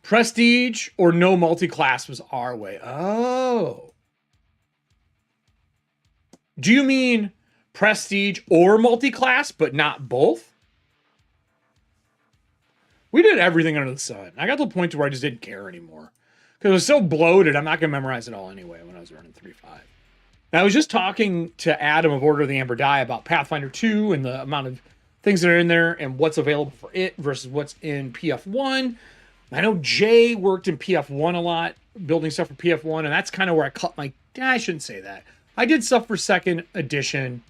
Prestige or no multi-class was our way. Oh. Do you mean prestige or multi-class, but not both? We did everything under the sun. I got to the point where I just didn't care anymore. Because it was so bloated, I'm not going to memorize it all anyway when I was running 3.5. And I was just talking to Adam of Order of the Amber Die about Pathfinder 2 and the amount of things that are in there and what's available for it versus what's in PF1. I know Jay worked in PF1 a lot, building stuff for PF1, and that's kind of where I cut my... I shouldn't say that. I did stuff for 2nd edition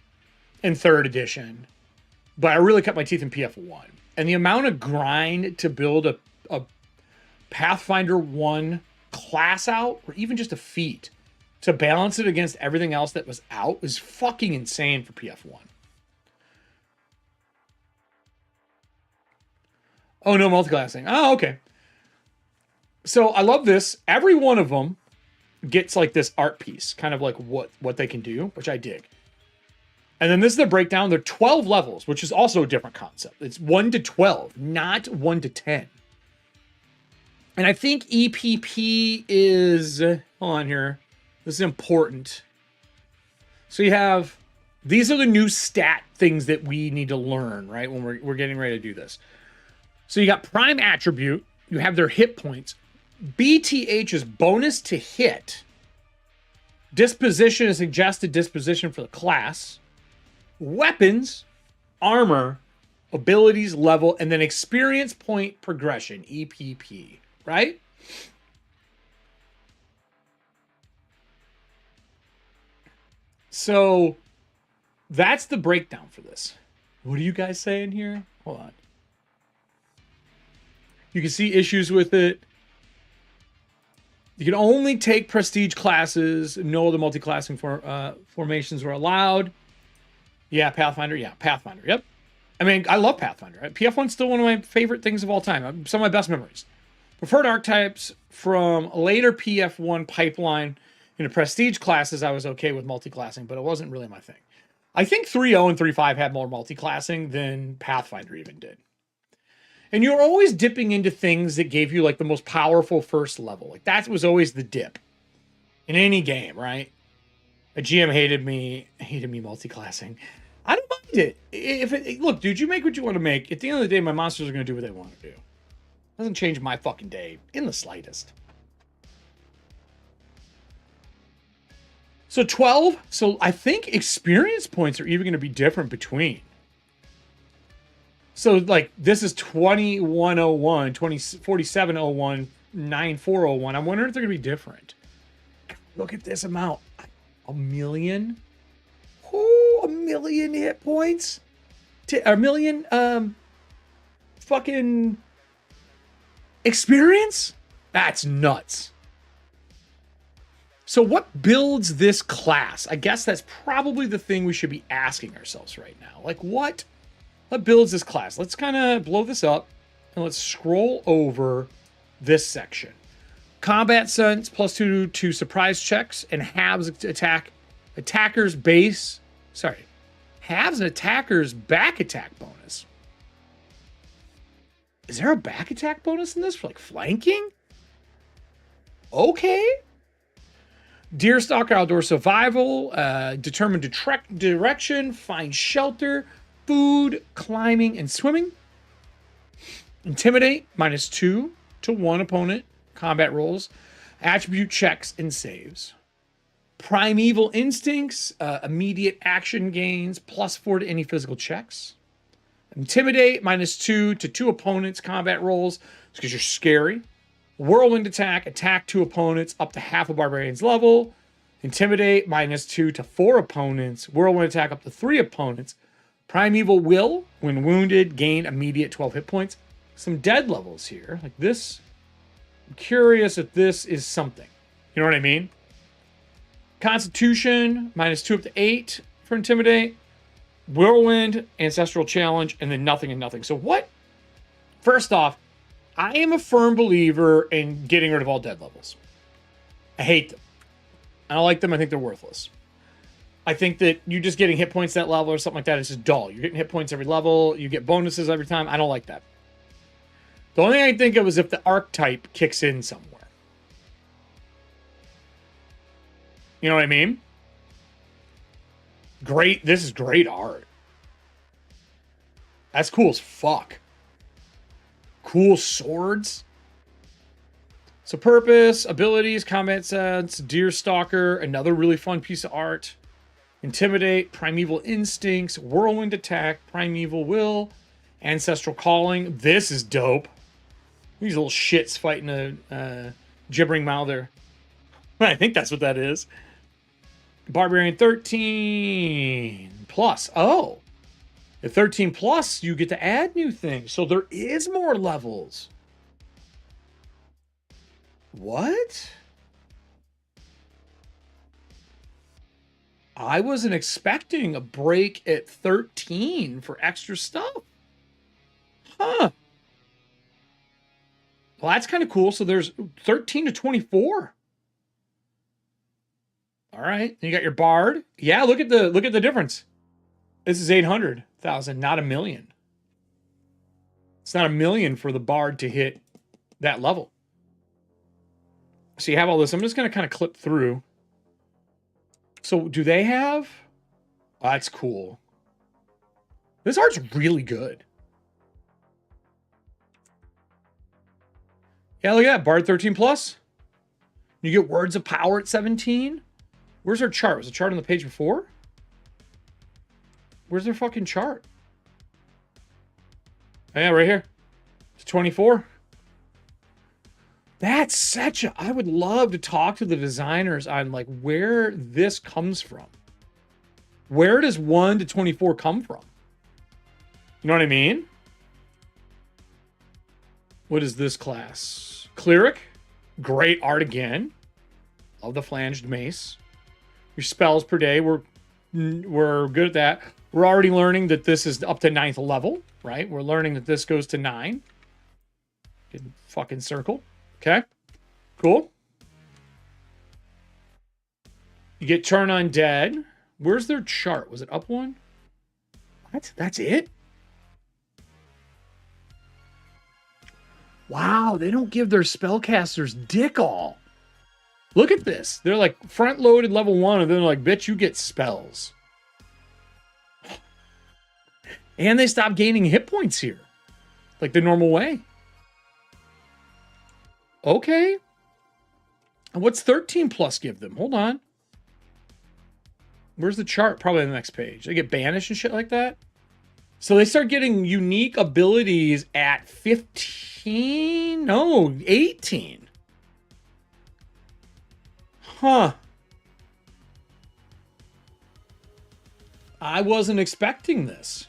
and 3rd edition, but I really cut my teeth in PF1. And the amount of grind to build a Pathfinder 1 class out, or even just a feat, to balance it against everything else that was out was fucking insane for PF1. Oh, no multiclassing. Oh, okay. So I love this. Every one of them gets like this art piece, kind of like what they can do, which I dig. And then this is the breakdown. They're 12 levels, which is also a different concept. It's 1 to 12, not 1 to 10. And I think EPP is... Hold on here. This is important. So you have... These are the new stat things that we need to learn, right? When we're getting ready to do this. So you got Prime Attribute. You have their hit points. BTH is bonus to hit. Disposition is suggested disposition for the class. Weapons, armor, abilities, level, and then experience point progression, EPP, right? So that's the breakdown for this. What are you guys saying here? Hold on. You can see issues with it. You can only take prestige classes. No other multi-classing formations were allowed. Yeah, Pathfinder. Yeah, Pathfinder. Yep. I mean, I love Pathfinder. PF1's still one of my favorite things of all time. Some of my best memories. Preferred archetypes from later PF1 pipeline into prestige classes, I was okay with multi-classing, but it wasn't really my thing. I think 3.0 and 3.5 had more multi-classing than Pathfinder even did. And you're always dipping into things that gave you like the most powerful first level. Like that was always the dip in any game, right? A GM hated me multi-classing. I don't mind it. Look, dude, you make what you want to make. At the end of the day, my monsters are going to do what they want to do. It doesn't change my fucking day in the slightest. So 12. So I think experience points are even going to be different between. So like this is 2101, 4701, 9401. I'm wondering if they're going to be different. Look at this amount. A million? Oh, a million hit points? A million fucking experience? That's nuts. So what builds this class? I guess that's probably the thing we should be asking ourselves right now. Like what builds this class? Let's kind of blow this up and let's scroll over this section. Combat sense +2 to surprise checks and halves attackers base. Sorry, halves an attacker's back attack bonus. Is there a back attack bonus in this for like flanking? Okay. Deerstalker outdoor survival, determine direction, find shelter, food, climbing, and swimming. Intimidate -2 to 1 opponent. Combat rolls, attribute checks, and saves. Primeval Instincts, immediate action gains, +4 to any physical checks. Intimidate, -2 to 2 opponents' combat rolls, because you're scary. Whirlwind Attack, attack 2 opponents up to half a barbarian's level. Intimidate, -2 to 4 opponents. Whirlwind Attack up to 3 opponents. Primeval Will, when wounded, gain immediate 12 hit points. Some dead levels here, like this. I'm curious if this is something. You know what I mean? Constitution, -2 up to 8 for Intimidate. Whirlwind, Ancestral Challenge, and then nothing and nothing. So what? First off, I am a firm believer in getting rid of all dead levels. I hate them. I don't like them. I think they're worthless. I think that you just getting hit points that level or something like that is just dull. You're getting hit points every level. You get bonuses every time. I don't like that. The only thing I can think of is if the archetype kicks in somewhere. You know what I mean? Great. This is great art. That's cool as fuck. Cool swords. So purpose, abilities, combat sense, Deerstalker, another really fun piece of art. Intimidate, Primeval Instincts, Whirlwind Attack, Primeval Will, Ancestral Calling. This is dope. These little shits fighting a gibbering mouther. I think that's what that is. Barbarian 13 plus. Oh. At 13 plus, you get to add new things. So there is more levels. What? I wasn't expecting a break at 13 for extra stuff. Huh. Well, that's kind of cool. So there's 13 to 24. All right. You got your Bard. Yeah, look at the difference. This is 800,000, not 1 million. It's not 1 million for the Bard to hit that level. So you have all this. I'm just going to kind of clip through. So do they have? Oh, that's cool. This art's really good. Yeah, look at that. Bard 13 plus. You get Words of Power at 17. Where's their chart? Was the chart on the page before? Where's their fucking chart? Oh, yeah, right here. It's 24. That's such a... I would love to talk to the designers on like where this comes from. Where does 1 to 24 come from? You know what I mean? What is this class? Cleric. Great art again. Love the flanged mace. Your spells per day. We're good at that. We're already learning that this is up to 9th level, right? We're learning that this goes to 9. Good fucking circle. Okay. Cool. You get Turn Undead. Where's their chart? Was it up 1? What? That's it? Wow, they don't give their spellcasters dick all. Look at this. They're like front-loaded level 1, and then they're like, bitch, you get spells. And they stop gaining hit points here. Like the normal way. Okay. And what's 13 plus give them? Hold on. Where's the chart? Probably on the next page. They get banished and shit like that. So they start getting unique abilities at 15? No, 18. Huh. I wasn't expecting this.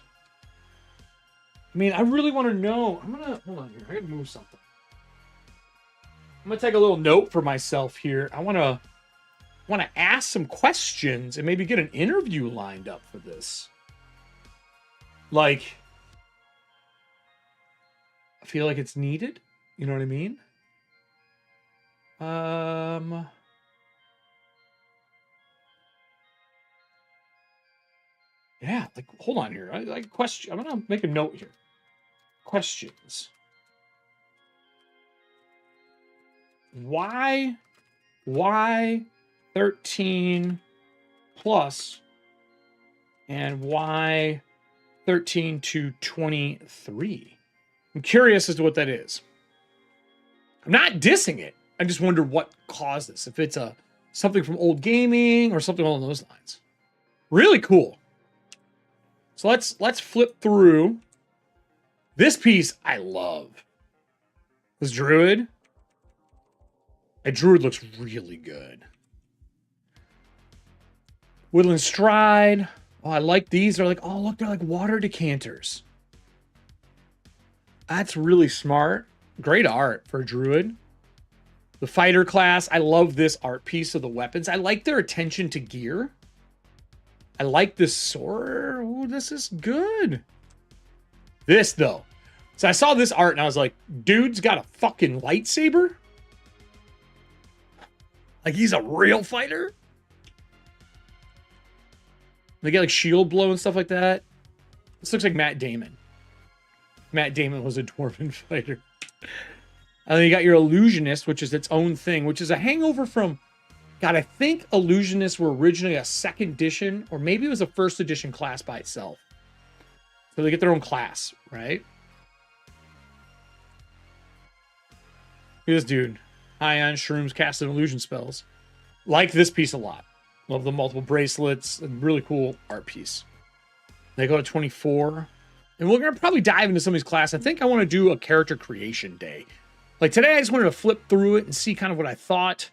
I mean, I really want to know. I'm gonna hold on here. I gotta move something. I'm gonna take a little note for myself here. I wanna ask some questions and maybe get an interview lined up for this. Like, I feel like it's needed. You know what I mean? Yeah, like, hold on here. I question. I'm gonna make a note here. Questions. Why 13 plus and why 13 to 23? I'm curious as to what that is. I'm not dissing it. I just wonder what caused this. If it's a something from old gaming or something along those lines. Really cool. So let's flip through. This piece I love. This druid. A druid looks really good. Woodland Stride. Oh, I like these. They're like, oh, look, they're like water decanters. That's really smart. Great art for a druid. The fighter class. I love this art piece of the weapons. I like their attention to gear. I like this sword. Ooh, this is good. This, though. So I saw this art and I was like, dude's got a fucking lightsaber? Like he's a real fighter? They get like shield blow and stuff like that. This looks like Matt Damon. Matt Damon was a dwarven fighter. And then you got your illusionist, which is its own thing, which is a hangover from... God, I think illusionists were originally a second edition, or maybe it was a first edition class by itself. So they get their own class, right? Look at this dude. High on shrooms, casting illusion spells. Like this piece a lot. Love the multiple bracelets. And really cool art piece. They go to 24. And we're going to probably dive into some of these classes. I think I want to do a character creation day. Like today, I just wanted to flip through it and see kind of what I thought.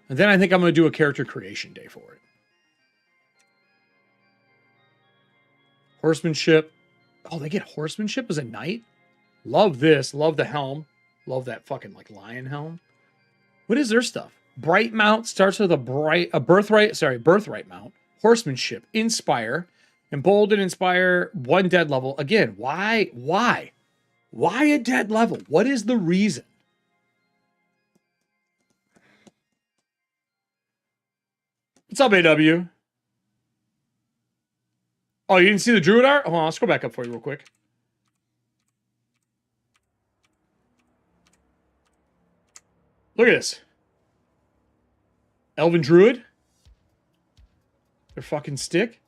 And then I think I'm going to do a character creation day for it. Horsemanship. Oh, they get horsemanship as a knight? Love this. Love the helm. Love that fucking like lion helm. What is their stuff? Bright mount starts with a birthright mount. Horsemanship, inspire, embolden, inspire, 1 dead level. Again, why a dead level? What is the reason? What's up, AW? Oh, you didn't see the druid art? Hold on, I'll scroll back up for you real quick. Look at this. Elven Druid. Their fucking stick.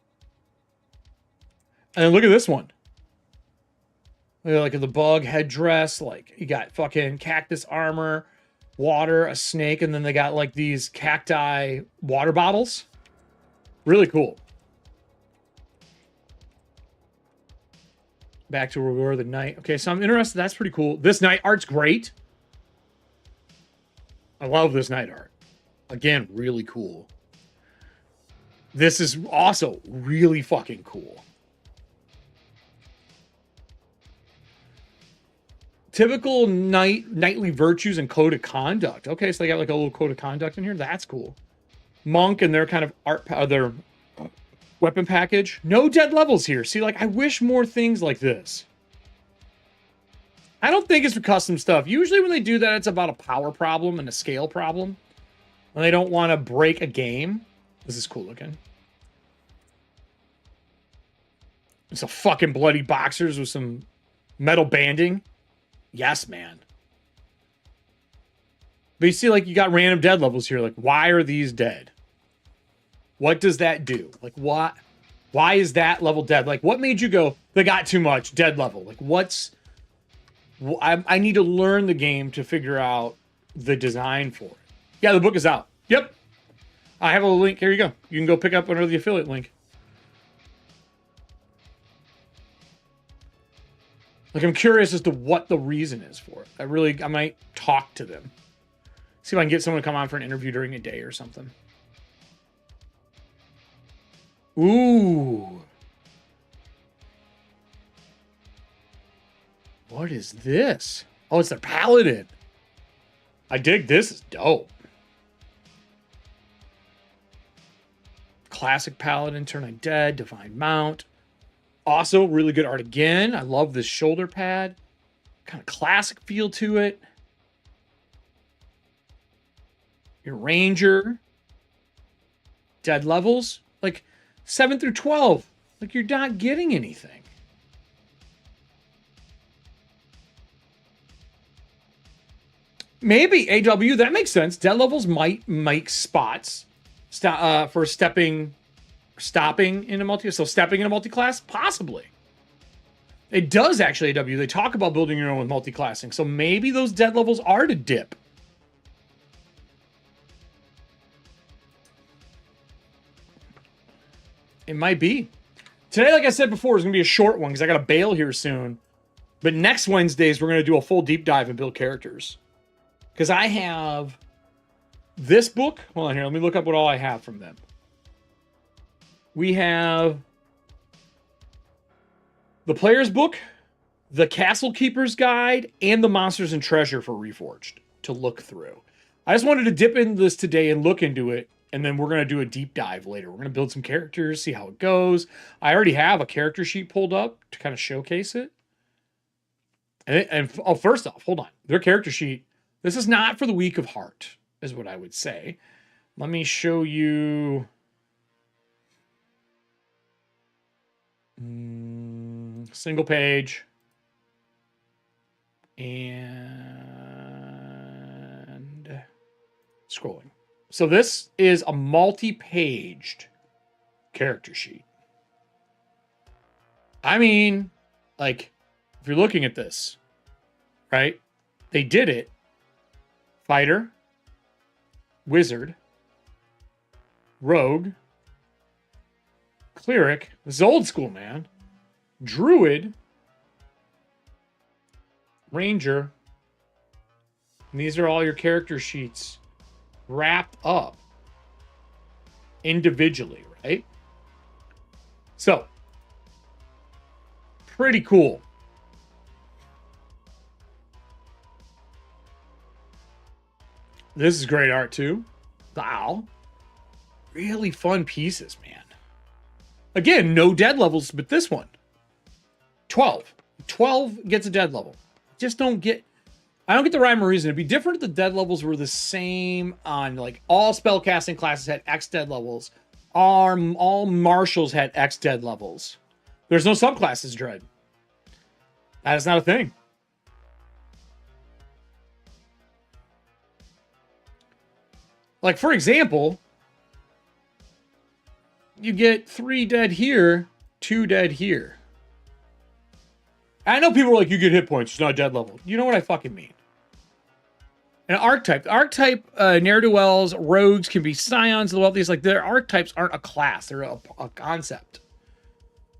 And then look at this one. Look at like the bug headdress. Like you got fucking cactus armor, water, a snake, and then they got like these cacti water bottles. Really cool. Back to where we were, the knight. Okay, so I'm interested. That's pretty cool. This knight art's great. I love this knight art. Again, really cool. This is also really fucking cool. Typical knightly virtues and code of conduct. Okay, so they got like a little code of conduct in here. That's cool. Monk and their kind of art, their weapon package. No dead levels here. See, like I wish more things like this. I don't think it's for custom stuff. Usually when they do that, it's about a power problem and a scale problem. And they don't want to break a game. This is cool looking. It's a fucking bloody boxers with some metal banding. Yes, man. But you see, like, you got random dead levels here. Like, why are these dead? What does that do? Like, what? Why is that level dead? Like, what made you go, they got too much, dead level? Like, what's... I need to learn the game to figure out the design for it. Yeah, the book is out. Yep. I have a link. Here you go. You can go pick up under the affiliate link. Like, I'm curious as to what the reason is for it. I might talk to them. See if I can get someone to come on for an interview during a day or something. Ooh. What is this? Oh, it's their paladin. I dig this. It's dope. Classic paladin, turn undead, divine mount. Also, really good art again. I love this shoulder pad. Kind of classic feel to it. Your ranger. Dead levels. Like 7 through 12. Like you're not getting anything. Maybe AW, that makes sense. Dead levels might make spots for stopping in a multi. So stepping in a multi-class, possibly. It does actually, AW. They talk about building your own with multi-classing. So maybe those dead levels are to dip. It might be. Today, like I said before, is going to be a short one because I got to bail here soon. But next Wednesdays, we're going to do a full deep dive and build characters. Because I have this book. Hold on here. Let me look up what all I have from them. We have the Player's Book, the Castle Keeper's Guide, and the Monsters and Treasure for Reforged to look through. I just wanted to dip into this today and look into it, and then we're going to do a deep dive later. We're going to build some characters, see how it goes. I already have a character sheet pulled up to kind of showcase it. Oh, first off, hold on. Their character sheet, this is not for the weak of heart, is what I would say. Let me show you... single page. And scrolling. So this is a multi-paged character sheet. I mean, like, if you're looking at this, right? They did it. Fighter, wizard, rogue, cleric. This is old school, man. Druid, ranger. And these are all your character sheets wrapped up individually, right? So, pretty cool. This is great art too. Wow. Really fun pieces, man. Again, no dead levels, but this one. 12. 12 gets a dead level. Just don't get... I don't get the rhyme or reason. It'd be different if the dead levels were the same on, like, all spellcasting classes had X dead levels. All marshals had X dead levels. There's no subclasses, Dread. That is not a thing. Like, for example, you get 3 dead here, 2 dead here. I know people are like, you get hit points, it's not dead level. You know what I fucking mean. An archetype. The archetype, ne'er-do-wells, rogues can be scions of the wealthiest. Like, their archetypes aren't a class. They're a concept.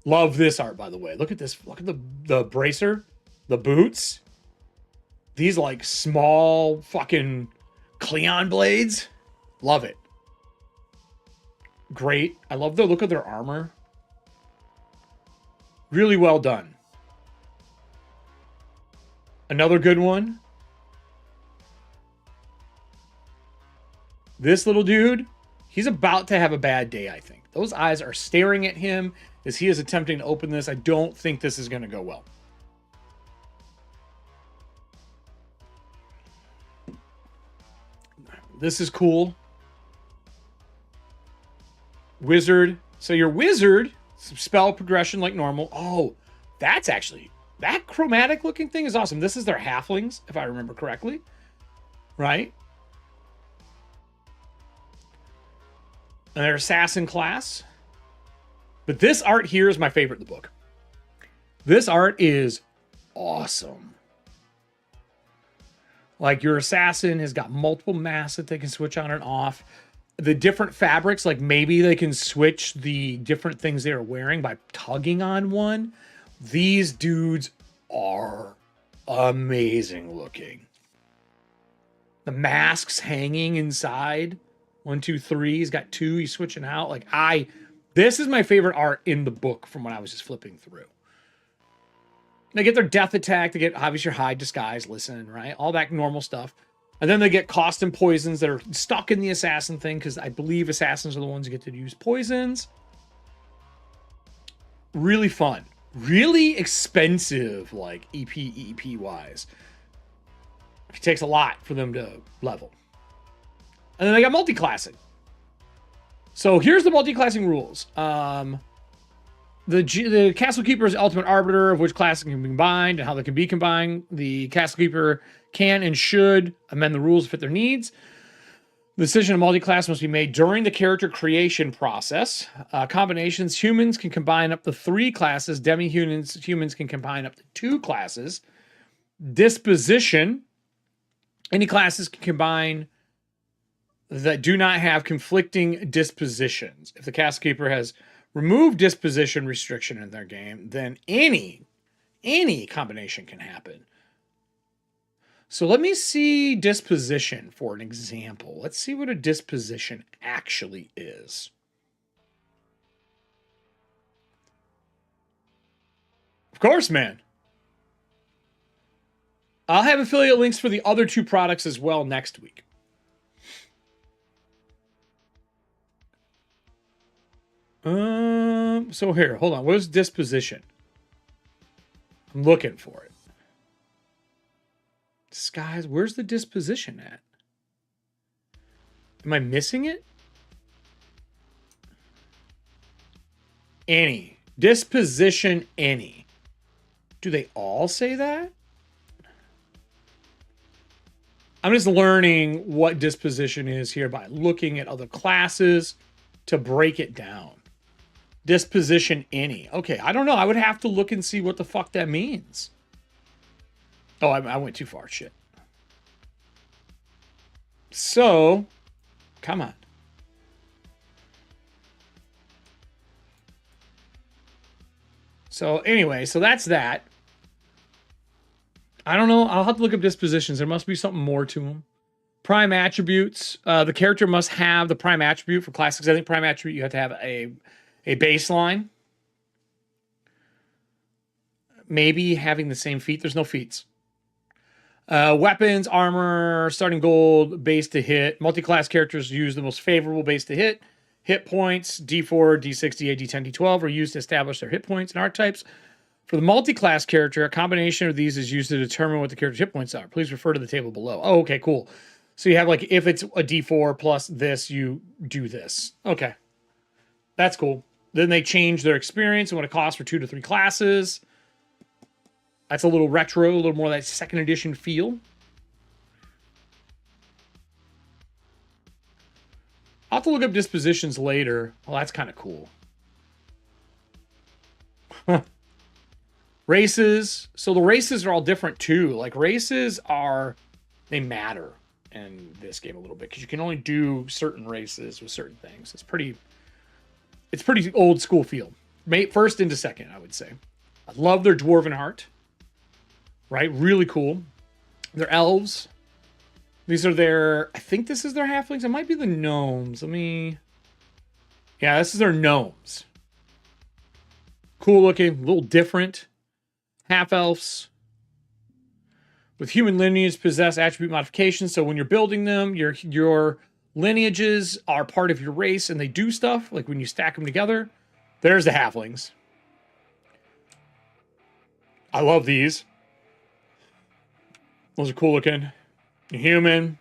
Love this art, by the way. Look at this. Look at the bracer. The boots. These, like, small fucking Cleon blades. Love it. Great. I love the look of their armor. Really well done. Another good one. This little dude, he's about to have a bad day, I think. Those eyes are staring at him as he is attempting to open this. I don't think this is going to go well. This is cool. Wizard. So your wizard, spell progression like normal. Oh, that's actually... That chromatic looking thing is awesome. This is their halflings, if I remember correctly. Right? And their assassin class. But this art here is my favorite in the book. This art is awesome. Like, your assassin has got multiple masks that they can switch on and off. The different fabrics, like maybe they can switch the different things they're wearing by tugging on one. These dudes are amazing looking. The masks hanging inside. 1, 2, 3. He's got 2. He's switching out. Like, this is my favorite art in the book from when I was just flipping through. They get their death attack. They get, obviously, your hide, disguise, listen, right? All that normal stuff. And then they get cost and poisons that are stuck in the assassin thing, because I believe assassins are the ones who get to use poisons. Really fun. Really expensive, like, EP wise. It takes a lot for them to level. And then they got multi-classing. So here's the multi-classing rules. The Castle Keeper is the ultimate arbiter of which classes can be combined and how they can be combined. The Castle Keeper can and should amend the rules to fit their needs. The decision of multi-class must be made during the character creation process. Combinations, humans can combine up to 3 classes. Humans can combine up to 2 classes. Disposition, any classes can combine that do not have conflicting dispositions. If the Castle Keeper has remove disposition restriction in their game, then any combination can happen. So let me see disposition for an example. Let's see what a disposition actually is. Of course, man. I'll have affiliate links for the other 2 products as well next week. So here, hold on. What is disposition? I'm looking for it. Disguise, where's the disposition at? Am I missing it? Any. Disposition any. Do they all say that? I'm just learning what disposition is here by looking at other classes to break it down. Disposition any. Okay, I don't know. I would have to look and see what the fuck that means. Oh, I went too far. Shit. So, come on. So anyway, so that's that. I don't know. I'll have to look up dispositions. There must be something more to them. Prime attributes. The character must have the prime attribute for classics. I think prime attribute, you have to have a baseline. Maybe having the same feat. There's no feats. Weapons, armor, starting gold, base to hit. Multi-class characters use the most favorable base to hit. Hit points, D4, D6, D8, D10, D12 are used to establish their hit points and archetypes. For the multi-class character, a combination of these is used to determine what the character's hit points are. Please refer to the table below. Oh, okay, cool. So you have like, if it's a D4 plus this, you do this. Okay. That's cool. Then they change their experience and what it costs for 2 to 3 classes. That's a little retro, a little more that 2nd edition feel. I'll have to look up dispositions later. Well, that's kind of cool. Races. So the races are all different too. Like races they matter in this game a little bit because you can only do certain races with certain things. It's pretty old school feel. First into second, I would say. I love their Dwarven Heart. Right? Really cool. They're elves. These are their, I think this is their halflings. It might be the gnomes. Yeah, this is their gnomes. Cool looking, a little different. Half-elves. With human lineage possess attribute modifications. So when you're building them, your lineages are part of your race and they do stuff. Like when you stack them together. There's the halflings. I love these. Those are cool looking. Human.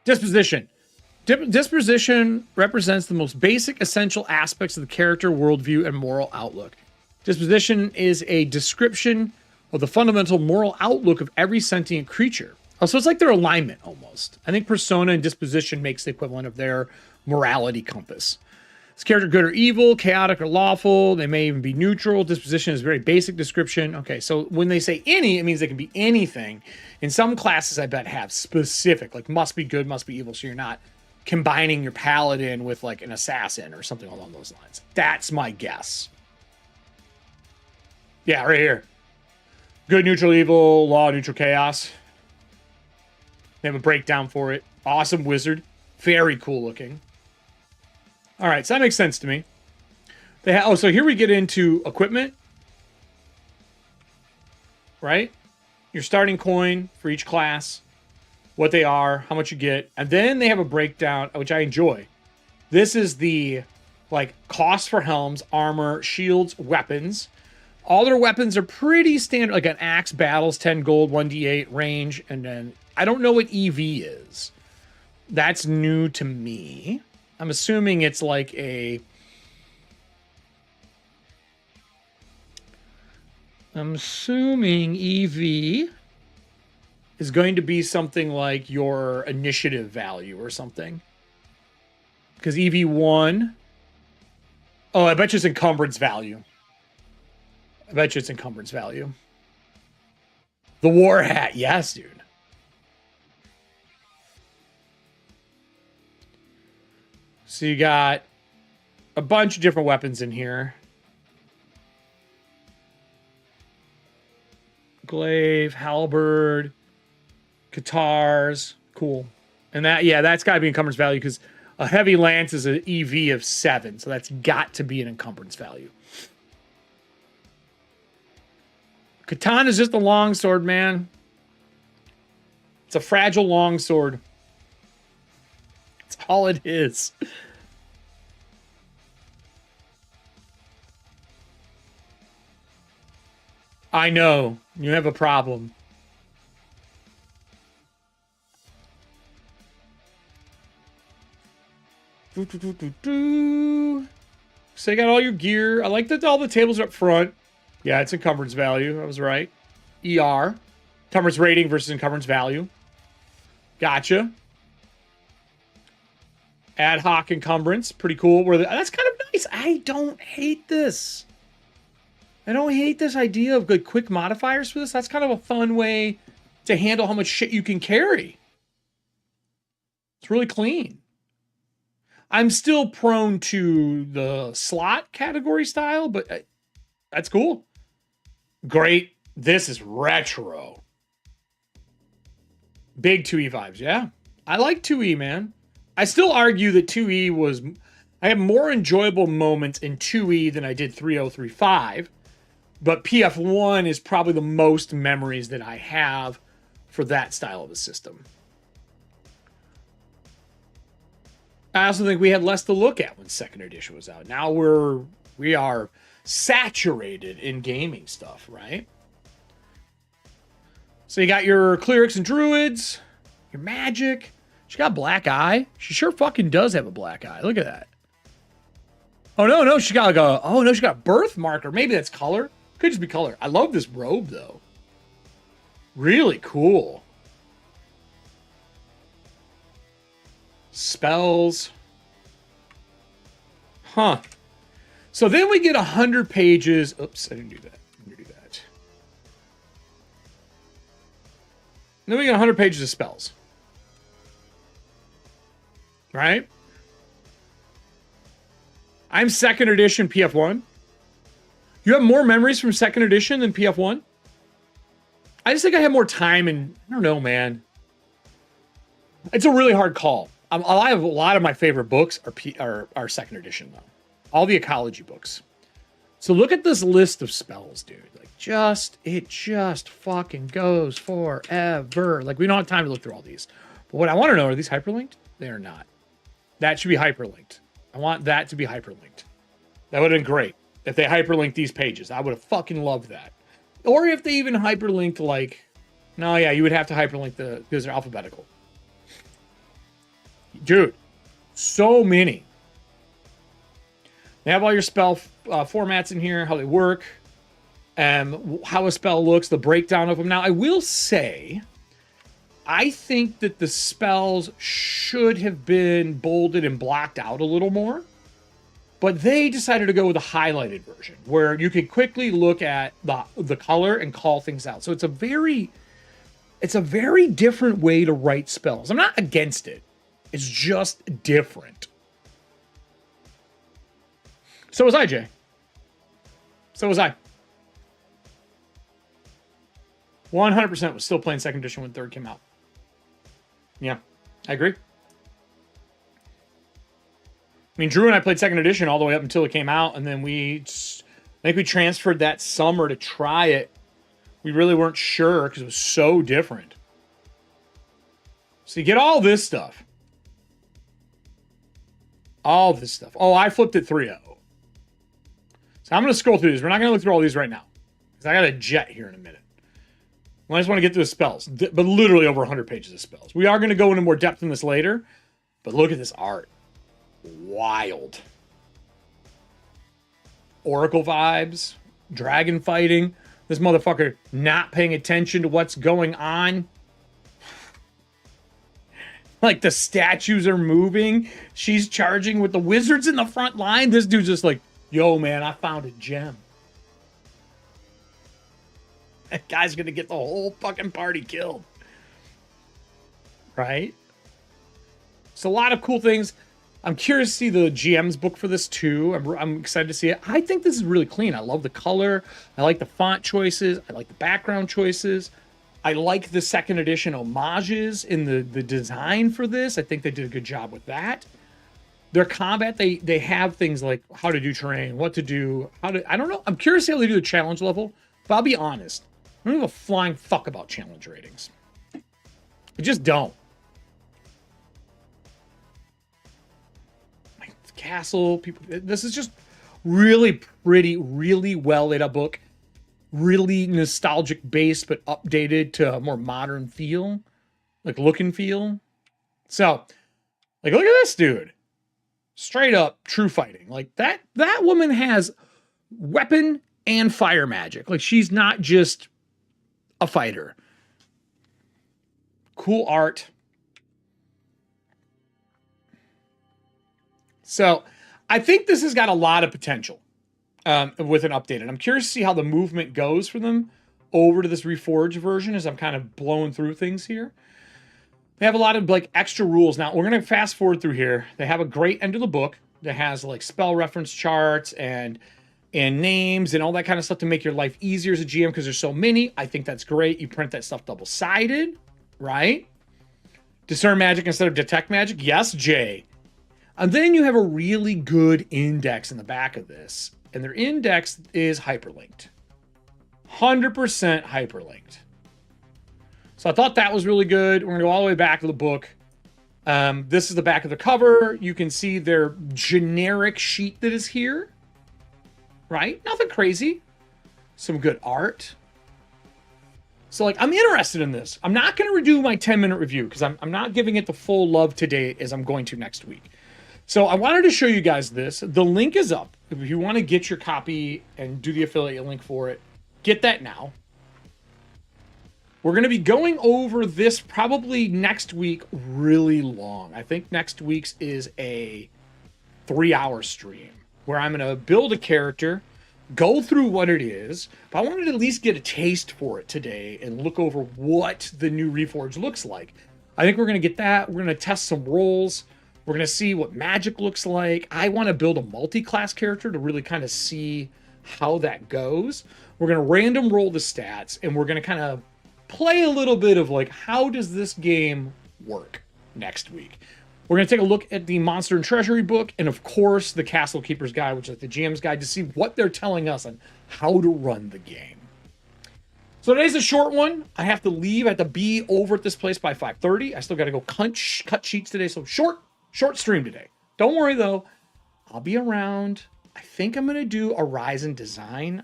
Disposition. Disposition represents the most basic, essential aspects of the character, worldview, and moral outlook. Disposition is a description of the fundamental moral outlook of every sentient creature. Oh, so it's like their alignment almost. I think persona and disposition makes the equivalent of their morality compass. Is character good or evil, chaotic or lawful? They may even be neutral. Disposition is a very basic description. Okay, so when they say any, it means they can be anything. In some classes, I bet, have specific, like must be good, must be evil, so you're not combining your paladin with like an assassin or something along those lines. That's my guess. Yeah, right here. Good, neutral, evil, law, neutral, chaos. They have a breakdown for it. Awesome wizard. Very cool looking. All right, so that makes sense to me. So here we get into equipment. Right? Your starting coin for each class. What they are, how much you get. And then they have a breakdown, which I enjoy. This is the like cost for helms, armor, shields, weapons. All their weapons are pretty standard. Like an axe battles, 10 gold, 1d8 range. And then I don't know what EV is. That's new to me. I'm assuming it's like I'm assuming EV is going to be something like your initiative value or something. Because EV1... Oh, I bet you it's encumbrance value. The war hat. Yes, dude. So you got A bunch of different weapons in here. Glaive, halberd, guitars. Cool. And that, yeah, that's got to be encumbrance value because a heavy lance is an EV of 7. So that's got to be an encumbrance value. Katana is just a longsword, man. It's a fragile longsword. That's all it is. I know. You have a problem. So you got all your gear. I like that all the tables are up front. Yeah, it's encumbrance value. I was right. ER. Encumbrance rating versus encumbrance value. Gotcha. Ad hoc encumbrance. Pretty cool. That's kind of nice. I don't hate this. I don't hate this idea of good quick modifiers for this. That's kind of a fun way to handle how much shit you can carry. It's really clean. I'm still prone to the slot category style, but that's cool. Great. This is retro. Big 2E vibes, yeah. I like 2E, man. I still argue that 2E was... I have more enjoyable moments in 2E than I did 3035. But PF1 is probably the most memories that I have for that style of a system. I also think we had less to look at when 2nd edition was out. Now we are saturated in gaming stuff, right? So you got your clerics and druids, your magic. She got a black eye. She sure fucking does have a black eye. Look at that. Oh no, she got like a... Oh no, she got a birth marker. Maybe that's color. Could just be color. I love this robe though. Really cool. Spells. Huh. So then we get 100 pages. Oops, I didn't do that. I'm gonna do that. And then we get 100 pages of spells. Right? I'm 2nd edition PF1. You have more memories from 2nd edition than PF1? I just think I have more time and I don't know, man. It's a really hard call. I have a lot of my favorite books are 2nd edition though. All the ecology books. So look at this list of spells, dude. Like it just fucking goes forever. Like we don't have time to look through all these. But what I want to know, are these hyperlinked? They are not. That should be hyperlinked. I want that to be hyperlinked. That would have been great if they hyperlinked these pages. I would have fucking loved that. Or if they even hyperlinked like... No, yeah, you would have to hyperlink because they're alphabetical. Dude, so many. They have all your spell formats in here, how they work, how a spell looks, the breakdown of them. Now, I will say, I think that the spells should have been bolded and blocked out a little more, but they decided to go with a highlighted version where you can quickly look at the color and call things out. So it's a very different way to write spells. I'm not against it. It's just different. So was I, Jay. So was I. 100% was still playing 2nd edition when 3rd came out. Yeah, I agree. I mean, Drew and I played 2nd edition all the way up until it came out, and then I think we transferred that summer to try it. We really weren't sure because it was so different. So you get all this stuff. All this stuff. Oh, I flipped it 3-0. So I'm going to scroll through these. We're not going to look through all these right now, because I got a jet here in a minute. I just want to get through the spells, but literally over 100 pages of spells. We are going to go into more depth in this later, but look at this art. Wild. Oracle vibes, dragon fighting. This motherfucker not paying attention to what's going on. Like the statues are moving. She's charging with the wizards in the front line. This dude's just like, yo, man, I found a gem. That guy's going to get the whole fucking party killed. Right? So a lot of cool things. I'm curious to see the GM's book for this too. I'm excited to see it. I think this is really clean. I love the color. I like the font choices. I like the background choices. I like the second edition homages in the design for this. I think they did a good job with that. Their combat, they have things like how to do terrain, what to do, I don't know. I'm curious how they do the challenge level, but I'll be honest. I don't give a flying fuck about challenge ratings. I just don't. Castle, people, this is just really pretty, really well lit up book, really nostalgic base, but updated to a more modern feel, like look and feel. So, like, look at this dude, straight up true fighting. Like that woman has weapon and fire magic. Like she's not just a fighter. Cool art. So I think this has got a lot of potential with an update. And I'm curious to see how the movement goes for them over to this Reforged version as I'm kind of blowing through things here. They have a lot of like extra rules. Now we're going to fast forward through here. They have a great end of the book that has like spell reference charts and names and all that kind of stuff to make your life easier as a GM because there's so many. I think that's great. You print that stuff double-sided, right? Discern magic instead of detect magic. Yes, Jay. And then you have a really good index in the back of this. And their index is hyperlinked. 100% hyperlinked. So I thought that was really good. We're going to go all the way back to the book. This is the back of the cover. You can see their generic sheet that is here. Right? Nothing crazy. Some good art. So, like, I'm interested in this. I'm not going to redo my 10-minute review because I'm not giving it the full love today as I'm going to next week. So I wanted to show you guys this. The link is up. If you want to get your copy and do the affiliate link for it, get that now. We're going to be going over this probably next week really long. I think next week's is a 3-hour stream where I'm going to build a character, go through what it is, but I wanted to at least get a taste for it today and look over what the new Reforged looks like. I think we're going to get that. We're going to test some roles. We're going to see what magic looks like. I want to build a multi-class character to really kind of see how that goes. We're going to random roll the stats, and we're going to kind of play a little bit of like, how does this game work next week? We're going to take a look at the Monster and Treasury book, and of course, the Castle Keeper's Guide, which is the GM's Guide, to see what they're telling us on how to run the game. So today's a short one. I have to leave. I have to be over at this place by 5:30. I still got to go cut sheets today, so short stream today. Don't worry though, I'll be around. I think I'm gonna do a Rise and Design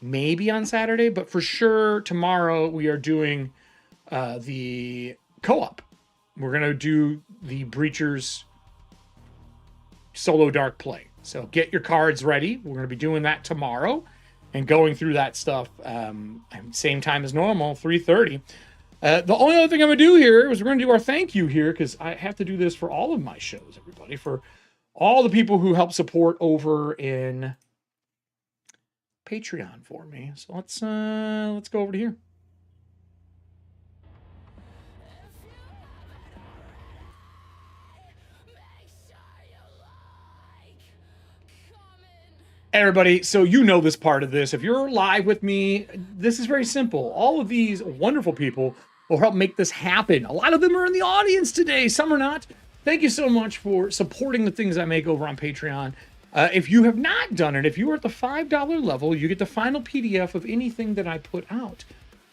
maybe on Saturday, but for sure tomorrow we are doing the co-op. We're gonna do the Breachers solo dark play. So get your cards ready. We're gonna be doing that tomorrow and going through that stuff same time as normal, 3:30. The only other thing I'm going to do here is we're going to do our thank you here because I have to do this for all of my shows, everybody, for all the people who help support over in Patreon for me. So let's go over to here. Everybody, so you know this part of this. If you're live with me, this is very simple. All of these wonderful people will help make this happen. A lot of them are in the audience today. Some are not. Thank you so much for supporting the things I make over on Patreon. If you have not done it, if you are at the $5 level, you get the final PDF of anything that I put out.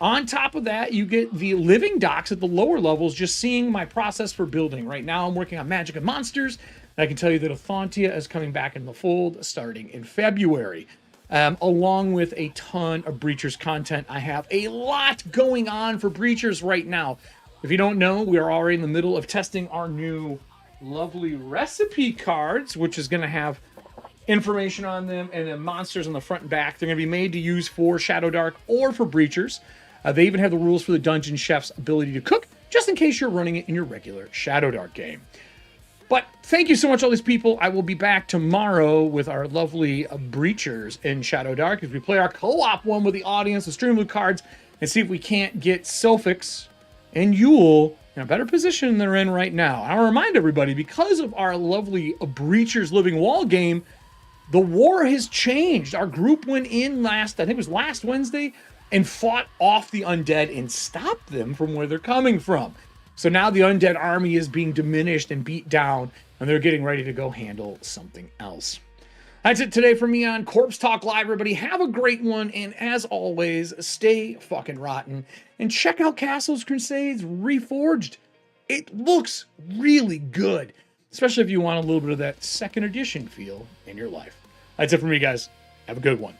On top of that, you get the living docs at the lower levels, just seeing my process for building. Right now, I'm working on Magic and Monsters. I can tell you that Athantia is coming back in the fold starting in February, along with a ton of Breachers content. I have a lot going on for Breachers right now. If you don't know, we are already in the middle of testing our new lovely recipe cards, which is going to have information on them and then monsters on the front and back. They're going to be made to use for Shadow Dark or for Breachers. They even have the rules for the Dungeon Chef's ability to cook, just in case you're running it in your regular Shadow Dark game. But thank you so much, all these people. I will be back tomorrow with our lovely Breachers in Shadow Dark as we play our co-op one with the audience, the Streamloot cards, and see if we can't get Sophics and Yule in a better position than they're in right now. I'll remind everybody, because of our lovely Breacher's Living Wall game, the war has changed. Our group went in I think it was last Wednesday, and fought off the undead and stopped them from where they're coming from. So now the undead army is being diminished and beat down, and they're getting ready to go handle something else. That's it today from me on Corpse Talk Live, everybody. Have a great one, and as always, stay fucking rotten, and check out Castles Crusades Reforged. It looks really good, especially if you want a little bit of that second edition feel in your life. That's it from me, guys. Have a good one.